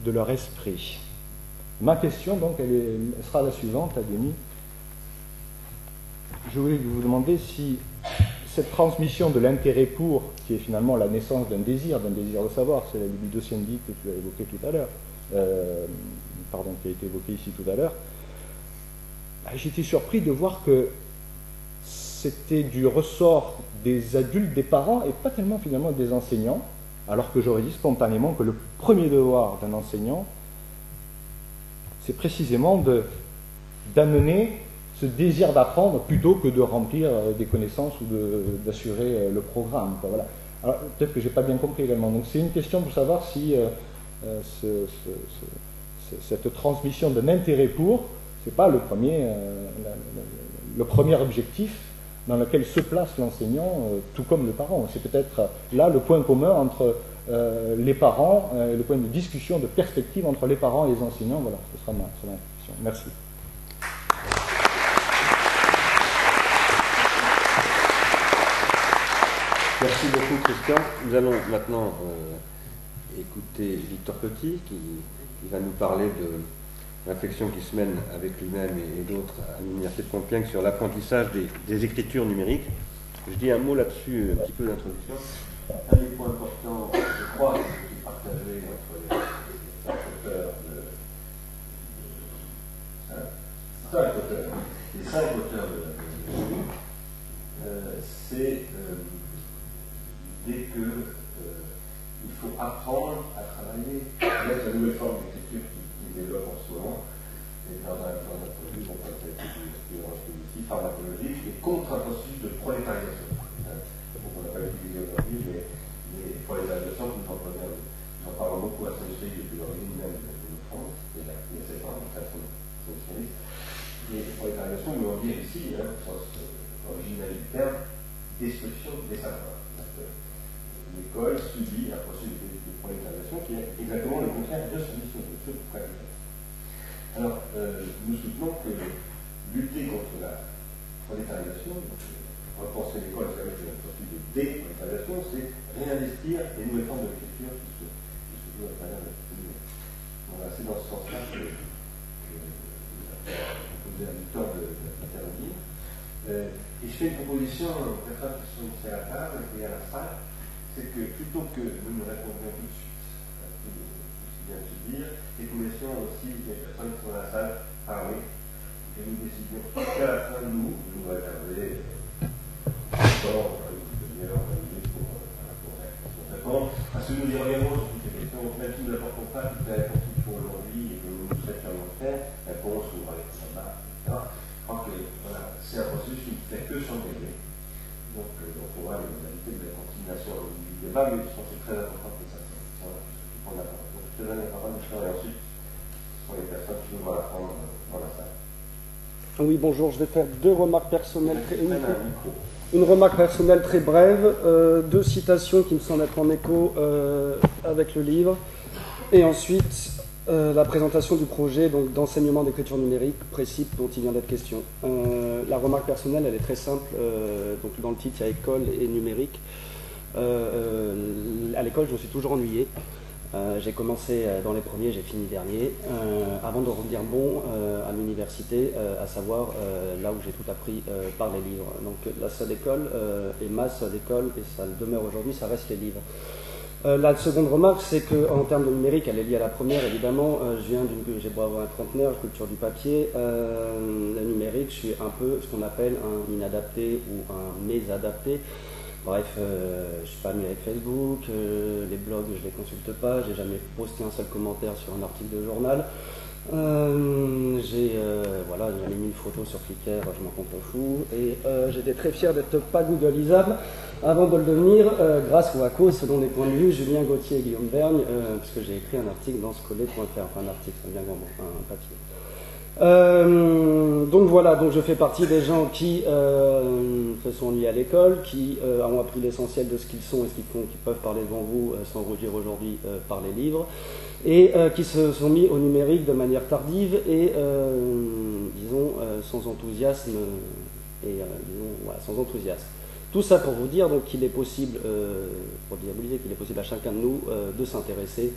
de leur esprit. Ma question, donc, elle sera la suivante à Denis. Je voulais vous demander si cette transmission de l'intérêt pour, qui est finalement la naissance d'un désir de savoir, c'est la libido sciendique que tu as évoqué tout à l'heure, qui a été évoquée ici tout à l'heure, j'étais surpris de voir que c'était du ressort des adultes, des parents, et pas tellement finalement des enseignants, alors que j'aurais dit spontanément que le premier devoir d'un enseignant, c'est précisément d'amener ce désir d'apprendre plutôt que de remplir des connaissances ou d'assurer le programme. Voilà. Alors, peut-être que je n'ai pas bien compris également. Donc c'est une question pour savoir si cette transmission d'un intérêt pour, ce n'est pas le premier objectif dans lequel se place l'enseignant, tout comme le parent. C'est peut-être là le point commun entre les parents, le point de discussion, de perspective entre les parents et les enseignants. Voilà, ce sera ma question. Merci. Merci beaucoup, Christian. Nous allons maintenant écouter Victor Petit qui va nous parler de réflexion qui se mène avec lui-même et d'autres à l'Université de Compiègne sur l'apprentissage des écritures numériques. Je dis un mot là-dessus, un petit peu d'introduction. Un des points importants, je crois, qui est partagé entre les cinq auteurs de la théorie, c'est l'idée qu'il faut apprendre à travailler avec la nouvelle forme d'écriture qui développe en ce moment, et dans un point de vue, donc ça a été dit, pharmacologique, et contre un processus de prolétarisation. Donc on n'a pas utilisé aujourd'hui, mais les prolétarisations, nous en parlons beaucoup à Saint-Esprit depuis l'origine même de France, il y a 7 ans, donc ça sont spécialistes. Et les prolétarisations, nous en dire ici, au sens original du terme, destruction des savoirs. L'école subit un processus de prolétarisation qui est exactement le contraire de sa mission de pratique. Alors, nous soutenons que lutter contre la prolétarisation, repenser l'école au service de la sortie de déprolétarisation, c'est réinvestir les nouvelles formes de l'écriture qui se jouent à travers le pays. Voilà, c'est dans ce sens-là que vous avez proposé à Victor d'intervenir. Et je fais une proposition aux personnes qui sont ici à la table et à la salle, c'est que plutôt que nous répondions tout de suite à tout ce qui vient de se dire, et que nous laissions aussi les personnes qui sont dans la salle parler, et nous décidions qu'à la fin, nous intervenir pour répondre, parce que nous y reviendrons sur toutes les questions, même si nous n'apportons pas toute la réponse qu'il faut aujourd'hui et que nous souhaiterions faire, réponse ou avec le sabbat, etc. Je crois que voilà, c'est un processus qui ne fait que s'engager. Donc on voit les modalités de la continuation du débat, mais je pense que c'est très important que ça prenne la parole. Donc je te donne la parole, et ensuite, ce sont les personnes qui vont la prendre dans la salle. Oui, bonjour, je vais faire deux remarques personnelles. Une remarque personnelle très brève, deux citations qui me semblent être en écho avec le livre, et ensuite la présentation du projet donc, d'enseignement d'écriture numérique précis dont il vient d'être question. La remarque personnelle, elle est très simple, donc dans le titre il y a école et numérique. À l'école, je me suis toujours ennuyé. J'ai commencé dans les premiers, j'ai fini dernier, avant de revenir bon à l'université, à savoir là où j'ai tout appris par les livres. Donc la seule école, et ma seule école, et ça le demeure aujourd'hui, ça reste les livres. La seconde remarque, c'est qu'en termes de numérique, elle est liée à la première, évidemment. J'ai beau avoir un trentenaire, culture du papier. Le numérique, je suis un peu ce qu'on appelle un inadapté ou un mésadapté. Bref, je ne suis pas mis avec Facebook, les blogs je ne les consulte pas, j'ai jamais posté un seul commentaire sur un article de journal. J'ai jamais mis une photo sur Flickr, je m'en compte fou. Et j'étais très fier d'être pas googlisable avant de le devenir, grâce ou à cause, selon les points de vue, Julien Gauthier et Guillaume Bergne, puisque j'ai écrit un article dans scolet.fr, enfin un article, c'est bien grand mot, un papier. Donc voilà, donc je fais partie des gens qui se sont liés à l'école, qui ont appris l'essentiel de ce qu'ils sont et ce qu'ils font, qui peuvent parler devant vous sans rougir aujourd'hui par les livres, et qui se sont mis au numérique de manière tardive et disons sans enthousiasme sans enthousiasme. Tout ça pour vous dire donc qu'il est possible, pour diaboliser, qu'il est possible à chacun de nous de s'intéresser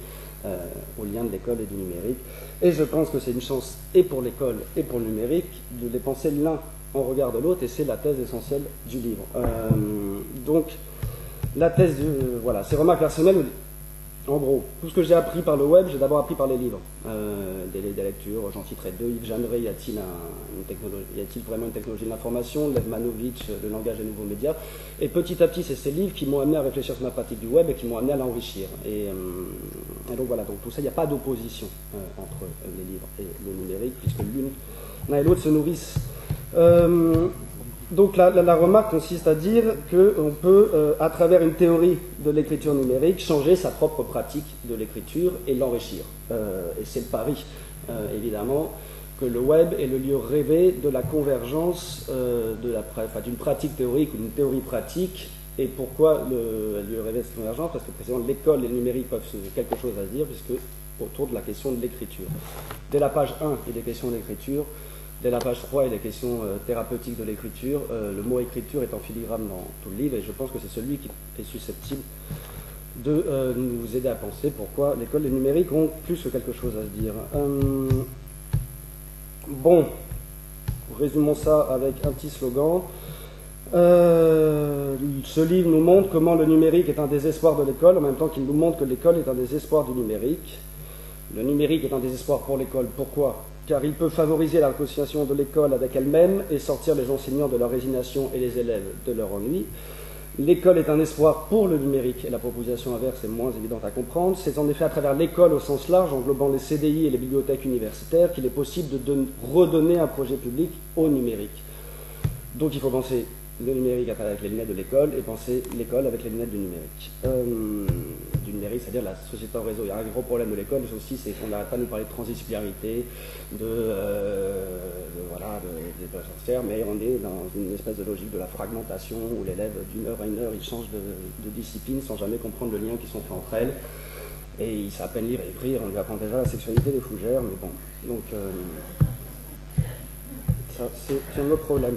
aux liens de l'école et du numérique. Et je pense que c'est une chance et pour l'école et pour le numérique de les penser l'un en regard de l'autre, et c'est la thèse essentielle du livre. Donc, la thèse voilà, ces remarques personnelles, en gros, tout ce que j'ai appris par le web, j'ai d'abord appris par les livres, des lectures, j'en citerai deux. Yves Jeanneret, y a-t-il vraiment une technologie de l'information? Lev Manovitch, le langage des nouveaux médias. Et petit à petit, c'est ces livres qui m'ont amené à réfléchir sur ma pratique du web et qui m'ont amené à l'enrichir. Et donc voilà, donc tout ça, il n'y a pas d'opposition entre les livres et le numérique, puisque l'un et l'autre se nourrissent. Donc la remarque consiste à dire qu'on peut, à travers une théorie de l'écriture numérique, changer sa propre pratique de l'écriture et l'enrichir. Et c'est le pari, évidemment, que le web est le lieu rêvé de la convergence d'une pratique théorique ou d'une théorie pratique. Et pourquoi le lieu rêvé de cette convergence? Parce que précisément l'école et le numérique peuvent quelque chose à se dire, puisque autour de la question de l'écriture. Dès la page 1, il y a des questions d'écriture. Dès la page 3, il y a des questions thérapeutiques de l'écriture. Le mot écriture est en filigrane dans tout le livre, et je pense que c'est celui qui est susceptible de nous aider à penser pourquoi l'école et le numérique ont plus que quelque chose à se dire. Bon, résumons ça avec un petit slogan. Ce livre nous montre comment le numérique est un désespoir de l'école, en même temps qu'il nous montre que l'école est un désespoir du numérique. Le numérique est un désespoir pour l'école. Pourquoi? Car il peut favoriser la réconciliation de l'école avec elle-même et sortir les enseignants de leur résignation et les élèves de leur ennui. L'école est un espoir pour le numérique, et la proposition inverse est moins évidente à comprendre. C'est en effet à travers l'école au sens large, englobant les CDI et les bibliothèques universitaires, qu'il est possible de redonner un projet public au numérique. Donc il faut penser le numérique avec les lunettes de l'école et penser l'école avec les lunettes du numérique. C'est-à-dire la société en réseau. Il y a un gros problème de l'école aussi, c'est qu'on n'arrête pas de nous parler de transdisciplinarité, des sorcières, mais on est dans une espèce de logique de la fragmentation où l'élève, d'une heure à une heure, il change de discipline sans jamais comprendre le lien qui sont faits entre elles. Et il sait à peine lire et écrire, on lui apprend déjà la sexualité des fougères, mais bon. Donc, ça, c'est un autre problème.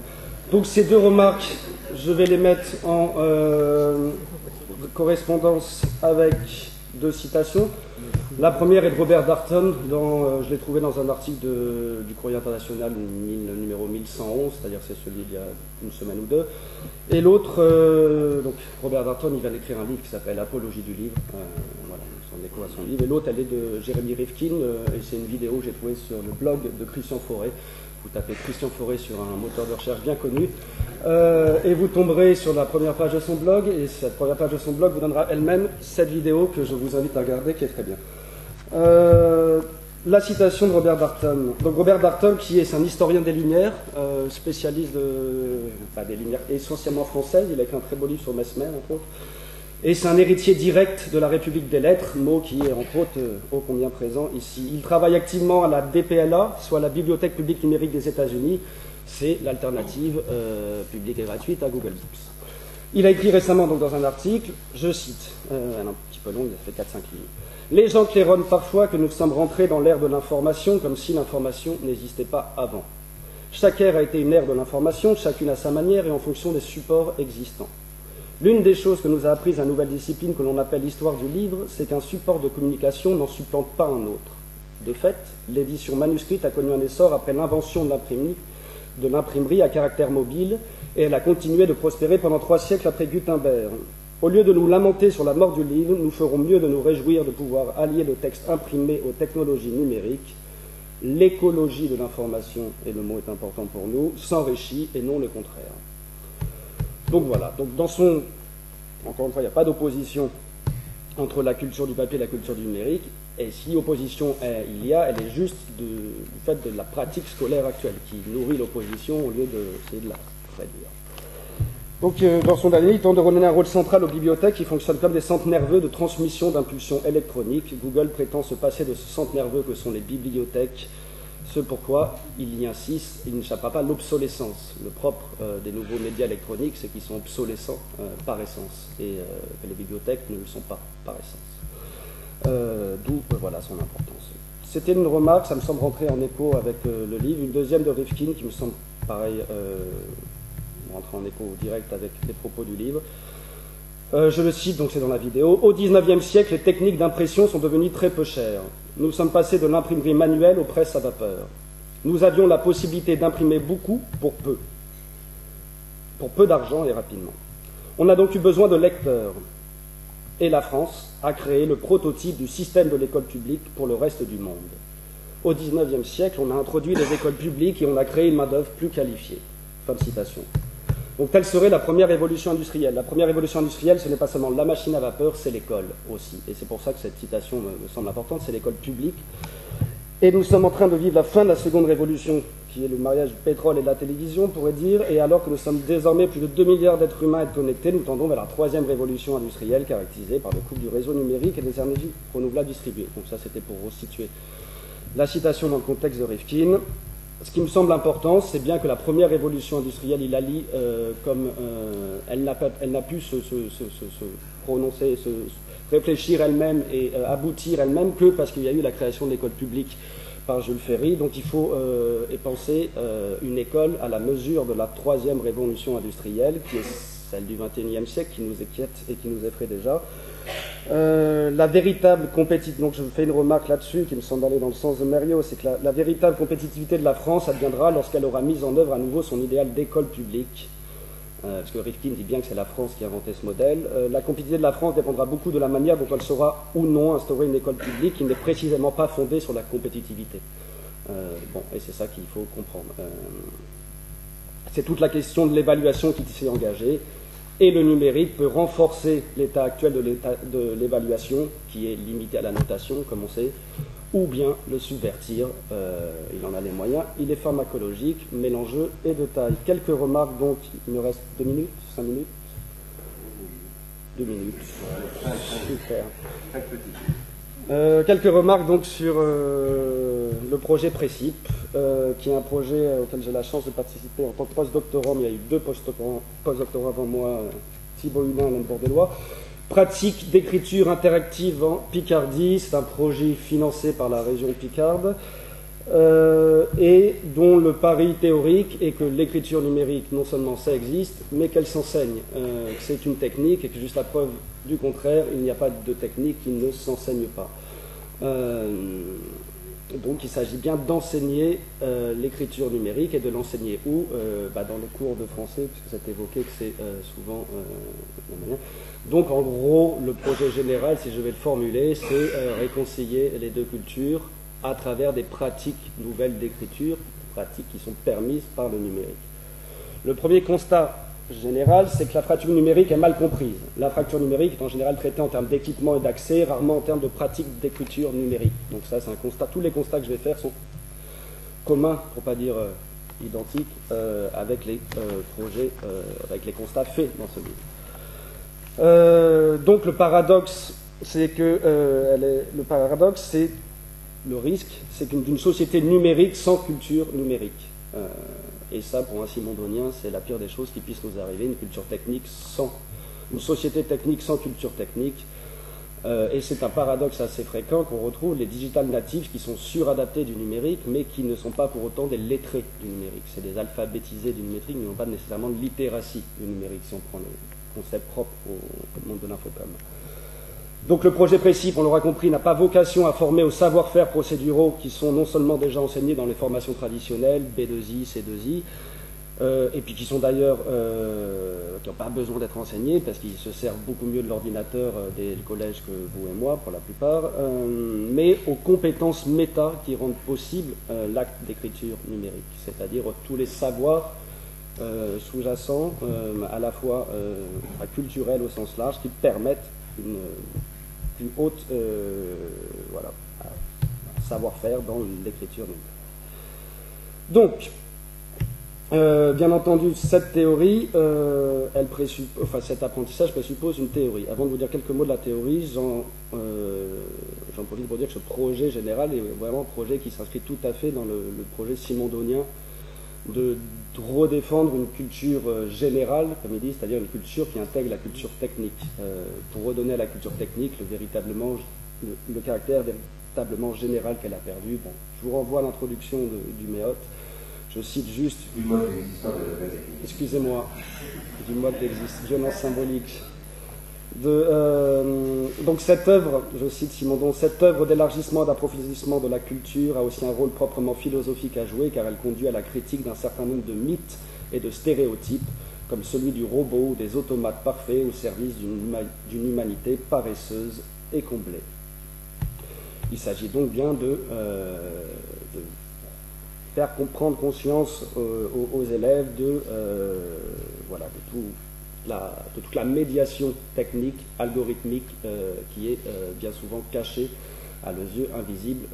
Donc ces deux remarques, je vais les mettre en correspondance avec deux citations. La première est de Robert Darnton, je l'ai trouvé dans un article du Courrier international numéro 1111, c'est-à-dire c'est celui d'il y a une semaine ou deux. Et l'autre, donc Robert Darnton, il vient d'écrire un livre qui s'appelle Apologie du livre, voilà, son écho à son livre. Et l'autre, elle est de Jérémy Rifkin, et c'est une vidéo que j'ai trouvée sur le blog de Christian Fauré. Vous tapez Christian Fauré sur un moteur de recherche bien connu, et vous tomberez sur la première page de son blog, et cette première page de son blog vous donnera elle-même cette vidéo que je vous invite à regarder, qui est très bien. La citation de Robert Darnton. Donc Robert Darnton, qui est un historien des Lumières, spécialiste des Lumières essentiellement françaises, il a écrit un très beau livre sur Mesmer, entre autres, et c'est un héritier direct de la République des Lettres, mot qui est entre autres ô combien présent ici. Il travaille activement à la DPLA, soit la Bibliothèque publique numérique des États-Unis, c'est l'alternative publique et gratuite à Google Books. Il a écrit récemment donc, dans un article, je cite, un petit peu long, il a fait 4-5 lignes. Les gens claironnent parfois que nous sommes rentrés dans l'ère de l'information comme si l'information n'existait pas avant. Chaque ère a été une ère de l'information, chacune à sa manière et en fonction des supports existants. L'une des choses que nous a apprise la nouvelle discipline que l'on appelle l'histoire du livre, c'est qu'un support de communication n'en supplante pas un autre. De fait, l'édition manuscrite a connu un essor après l'invention de l'imprimerie à caractère mobile, et elle a continué de prospérer pendant 3 siècles après Gutenberg. Au lieu de nous lamenter sur la mort du livre, nous ferons mieux de nous réjouir de pouvoir allier le texte imprimé aux technologies numériques. L'écologie de l'information, et le mot est important pour nous, s'enrichit et non le contraire. Donc voilà, donc encore une fois, il n'y a pas d'opposition entre la culture du papier et la culture du numérique, et si opposition il y a, elle est juste du fait de la pratique scolaire actuelle, qui nourrit l'opposition au lieu d'essayer de la réduire. Donc, dans son dernier, il tente de redonner un rôle central aux bibliothèques qui fonctionnent comme des centres nerveux de transmission d'impulsions électroniques. Google prétend se passer de ce centre nerveux que sont les bibliothèques, ce pourquoi il y insiste, il n'échappera pas à l'obsolescence. Le propre des nouveaux médias électroniques, c'est qu'ils sont obsolescents par essence, et que les bibliothèques ne le sont pas par essence. D'où voilà son importance. C'était une remarque, ça me semble rentrer en écho avec le livre. Une deuxième de Rifkin qui me semble pareil, rentrer en écho direct avec les propos du livre. Je le cite, donc c'est dans la vidéo. Au XIXe siècle, les techniques d'impression sont devenues très peu chères. Nous sommes passés de l'imprimerie manuelle aux presses à vapeur. Nous avions la possibilité d'imprimer beaucoup pour peu d'argent et rapidement. On a donc eu besoin de lecteurs. Et la France a créé le prototype du système de l'école publique pour le reste du monde. Au XIXe siècle, on a introduit les écoles publiques et on a créé une main-d'œuvre plus qualifiée. Fin de citation. Donc telle serait la première révolution industrielle. La première révolution industrielle, ce n'est pas seulement la machine à vapeur, c'est l'école aussi. Et c'est pour ça que cette citation me semble importante, c'est l'école publique. Et nous sommes en train de vivre la fin de la seconde révolution, qui est le mariage du pétrole et de la télévision, on pourrait dire. Et alors que nous sommes désormais plus de 2 milliards d'êtres humains à être connectés, nous tendons vers la troisième révolution industrielle, caractérisée par le couple du réseau numérique et des énergies renouvelables distribuées. Donc ça, c'était pour resituer la citation dans le contexte de Rifkin. Ce qui me semble important, c'est bien que la première révolution industrielle, il la lit comme elle n'a pu se prononcer, se réfléchir elle-même et aboutir elle-même que parce qu'il y a eu la création de l'école publique par Jules Ferry. Donc il faut penser une école à la mesure de la troisième révolution industrielle, qui est celle du XXIe siècle, qui nous inquiète et qui nous effraie déjà. La véritable compétitivité, donc je fais une remarque là-dessus qui me semble aller dans le sens de Mériot, c'est que la véritable compétitivité de la France adviendra lorsqu'elle aura mis en œuvre à nouveau son idéal d'école publique, parce que Rifkin dit bien que c'est la France qui a inventé ce modèle. La compétitivité de la France dépendra beaucoup de la manière dont elle saura ou non instaurer une école publique qui n'est précisément pas fondée sur la compétitivité. Et c'est ça qu'il faut comprendre. C'est toute la question de l'évaluation qui s'est engagée. Et le numérique peut renforcer l'état actuel de l'évaluation, qui est limité à la notation, comme on sait, ou bien le subvertir. Il en a les moyens. Il est pharmacologique, mais l'enjeu est de taille. Quelques remarques, donc, il me reste 2 minutes, 5 minutes 2 minutes. Super. Quelques remarques donc sur le projet Précip, qui est un projet auquel j'ai la chance de participer en tant que post-doctorant, mais il y a eu 2 post-doctorants avant moi, Thibaut Hulin et Alain Bordelois. Pratique d'écriture interactive en Picardie, c'est un projet financé par la région Picarde. et dont le pari théorique est que l'écriture numérique, non seulement ça existe, mais qu'elle s'enseigne. Que c'est une technique et que juste la preuve du contraire, il n'y a pas de technique qui ne s'enseigne pas. Donc il s'agit bien d'enseigner l'écriture numérique et de l'enseigner où dans les cours de français, puisque c'est évoqué que c'est souvent la manière. Donc en gros, le projet général, si je vais le formuler, c'est réconcilier les deux cultures à travers des pratiques nouvelles d'écriture, pratiques qui sont permises par le numérique. Le premier constat général, c'est que la fracture numérique est mal comprise. La fracture numérique est en général traitée en termes d'équipement et d'accès, rarement en termes de pratique d'écriture numérique. Donc ça, c'est un constat. Tous les constats que je vais faire sont communs, pour ne pas dire identiques, avec les projets, avec les constats faits dans ce livre. Donc le paradoxe, c'est que le risque, c'est d'une société numérique sans culture numérique. Et ça, pour un simondonien, c'est la pire des choses qui puisse nous arriver, une société technique sans culture technique. Et c'est un paradoxe assez fréquent qu'on retrouve les digital natives qui sont suradaptés du numérique, mais qui ne sont pas pour autant des lettrés du numérique. C'est des alphabétisés du numérique, mais n'ont pas nécessairement de littératie du numérique, si on prend le concept propre au monde de l'infocom. Donc le projet précis, on l'aura compris, n'a pas vocation à former aux savoir-faire procéduraux qui sont non seulement déjà enseignés dans les formations traditionnelles, B2I, C2I, et puis qui sont d'ailleurs, qui n'ont pas besoin d'être enseignés parce qu'ils se servent beaucoup mieux de l'ordinateur des collèges que vous et moi pour la plupart, mais aux compétences méta qui rendent possible l'acte d'écriture numérique, c'est-à-dire tous les savoirs sous-jacents, à la fois culturels au sens large, qui permettent une haute savoir-faire dans l'écriture numérique. Donc, bien entendu, cette théorie, cet apprentissage présuppose une théorie. Avant de vous dire quelques mots de la théorie, j'en profite pour dire que ce projet général est vraiment un projet qui s'inscrit tout à fait dans le projet simondonien de redéfendre une culture générale, comme il dit, c'est-à-dire une culture qui intègre la culture technique, pour redonner à la culture technique le caractère véritablement général qu'elle a perdu. Bon, je vous renvoie à l'introduction du Méhot. Je cite juste... Du mode d'existence de la technique. Excusez-moi. Du mode d'existence, violence symbolique. Donc cette œuvre, je cite Simondon, cette œuvre d'élargissement, d'approfondissement de la culture a aussi un rôle proprement philosophique à jouer, car elle conduit à la critique d'un certain nombre de mythes et de stéréotypes, comme celui du robot ou des automates parfaits au service d'une humanité paresseuse et comblée. Il s'agit donc bien de faire prendre conscience aux élèves de toute la médiation technique, algorithmique, qui est bien souvent cachée à leurs yeux, invisible.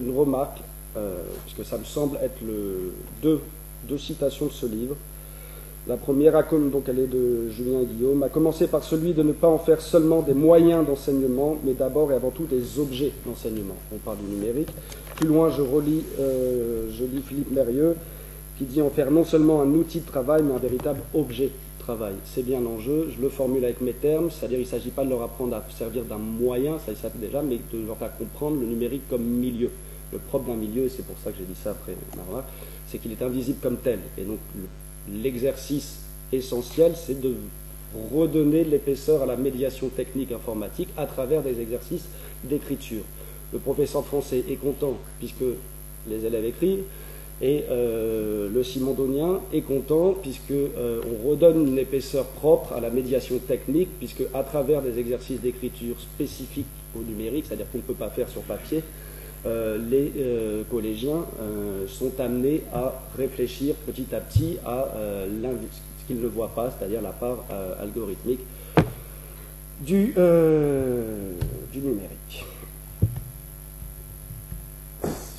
Une remarque, puisque ça me semble être deux citations de ce livre. La première, donc elle est de Julien Guillaume, a commencé par celui de ne pas en faire seulement des moyens d'enseignement, mais d'abord et avant tout des objets d'enseignement. On parle du numérique. Plus loin, je lis Philippe Mérieux, qui dit en faire non seulement un outil de travail, mais un véritable objet de travail. C'est bien l'enjeu, je le formule avec mes termes, c'est-à-dire qu'il ne s'agit pas de leur apprendre à servir d'un moyen, ça ils savent déjà, mais de leur faire comprendre le numérique comme milieu. Le propre d'un milieu, et c'est pour ça que j'ai dit ça après ma remarque, c'est qu'il est invisible comme tel. Et donc l'exercice essentiel, c'est de redonner de l'épaisseur à la médiation technique informatique à travers des exercices d'écriture. Le professeur français est content puisque les élèves écrivent, et le simondonien est content puisque on redonne une épaisseur propre à la médiation technique, puisque à travers des exercices d'écriture spécifiques au numérique, c'est-à-dire qu'on ne peut pas faire sur papier, les collégiens sont amenés à réfléchir petit à petit à ce qu'ils ne voient pas, c'est-à-dire la part algorithmique du numérique.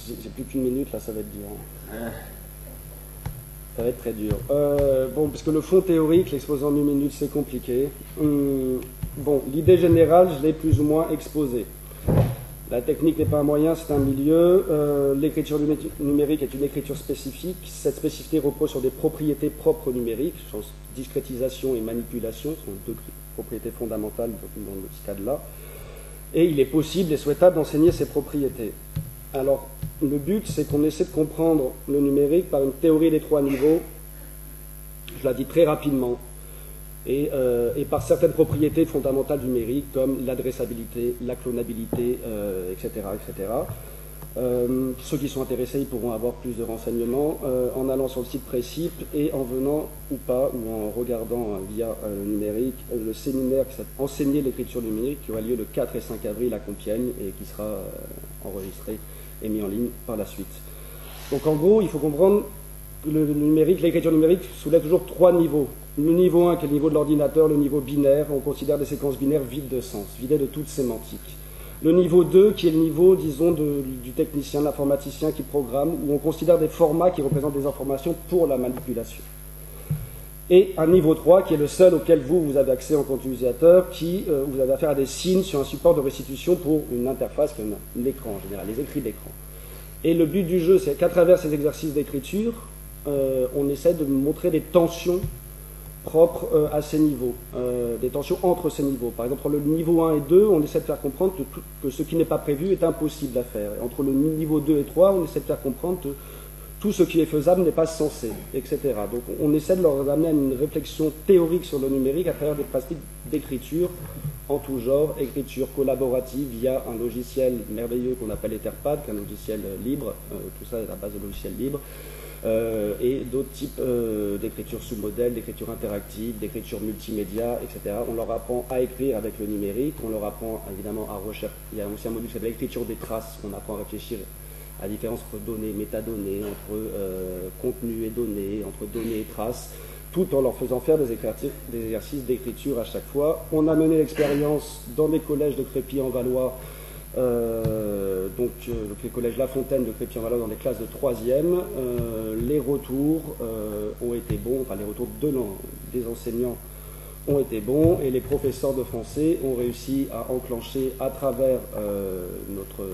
J'ai plus qu'une minute, là, ça va être dur. Ça va être très dur. Bon, parce que le fond théorique, l'exposer en une minute, c'est compliqué. Bon, l'idée générale, je l'ai plus ou moins exposée. La technique n'est pas un moyen, c'est un milieu. L'écriture numérique est une écriture spécifique. Cette spécificité repose sur des propriétés propres numériques. Discrétisation et manipulation sont deux propriétés fondamentales dans ce cadre-là. Et il est possible et souhaitable d'enseigner ces propriétés. Alors, le but, c'est qu'on essaie de comprendre le numérique par une théorie des 3 niveaux, je la dis très rapidement, et par certaines propriétés fondamentales du numérique, comme l'adressabilité, la clonabilité, etc., etc. Ceux qui sont intéressés, ils pourront avoir plus de renseignements en allant sur le site Précip et en venant ou pas, ou en regardant via le numérique, le séminaire qui s'appelle Enseigner l'écriture numérique, qui aura lieu le 4 et 5 avril à Compiègne et qui sera enregistré et mis en ligne par la suite. Donc en gros, il faut comprendre que le numérique, l'écriture numérique soulève toujours 3 niveaux. Le niveau 1 qui est le niveau de l'ordinateur, le niveau binaire, on considère des séquences binaires vides de sens, vidées de toute sémantique. Le niveau 2 qui est le niveau, disons, du technicien, de l'informaticien qui programme, où on considère des formats qui représentent des informations pour la manipulation. Et un niveau 3 qui est le seul auquel vous avez accès en tant qu'utilisateur, qui vous avez affaire à des signes sur un support de restitution pour une interface comme l'écran en général, les écrits d'écran. Et le but du jeu, c'est qu'à travers ces exercices d'écriture, on essaie de montrer des tensions propres à ces niveaux, des tensions entre ces niveaux. Par exemple, entre le niveau 1 et 2, on essaie de faire comprendre que ce qui n'est pas prévu est impossible à faire. Et entre le niveau 2 et 3, on essaie de faire comprendre que tout ce qui est faisable n'est pas censé, etc. Donc on essaie de leur amener à une réflexion théorique sur le numérique à travers des pratiques d'écriture en tout genre, écriture collaborative via un logiciel merveilleux qu'on appelle Etherpad, qui est un logiciel libre, tout ça est à la base de logiciels libres, et d'autres types d'écriture sous modèle, d'écriture interactive, d'écriture multimédia, etc. On leur apprend à écrire avec le numérique, on leur apprend évidemment à rechercher. Il y a aussi un module qui s'appelle l'écriture des traces, on apprend à réfléchir à la différence entre données, métadonnées, entre contenu et données, entre données et traces, tout en leur faisant faire des exercices d'écriture à chaque fois. On a mené l'expérience dans des collèges de Crépy-en-Valois, donc les collèges La Fontaine de Crépy-en-Valois dans des classes de 3e. Les retours ont été bons, enfin les retours des enseignants ont été bons, et les professeurs de français ont réussi à enclencher à travers notre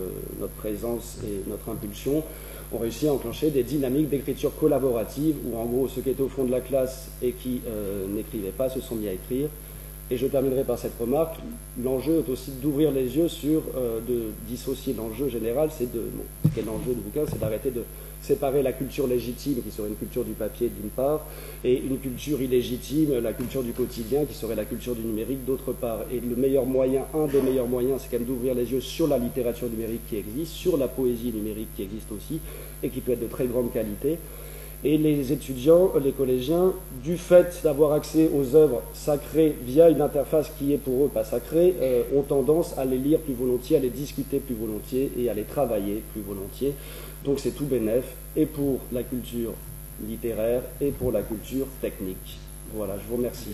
présence et notre impulsion, ont réussi à enclencher des dynamiques d'écriture collaborative où en gros ceux qui étaient au fond de la classe et qui n'écrivaient pas se sont mis à écrire. Et je terminerai par cette remarque, l'enjeu est aussi d'ouvrir les yeux sur, de dissocier l'enjeu général, ce qu'est l'enjeu du bouquin, c'est d'arrêter de séparer la culture légitime, qui serait une culture du papier d'une part, et une culture illégitime, la culture du quotidien, qui serait la culture du numérique d'autre part. Et le meilleur moyen, un des meilleurs moyens, c'est quand même d'ouvrir les yeux sur la littérature numérique qui existe, sur la poésie numérique qui existe aussi, et qui peut être de très grande qualité. Et les étudiants, les collégiens, du fait d'avoir accès aux œuvres sacrées via une interface qui est pour eux pas sacrée, ont tendance à les lire plus volontiers, à les discuter plus volontiers et à les travailler plus volontiers. Donc c'est tout bénef, et pour la culture littéraire et pour la culture technique. Voilà, je vous remercie.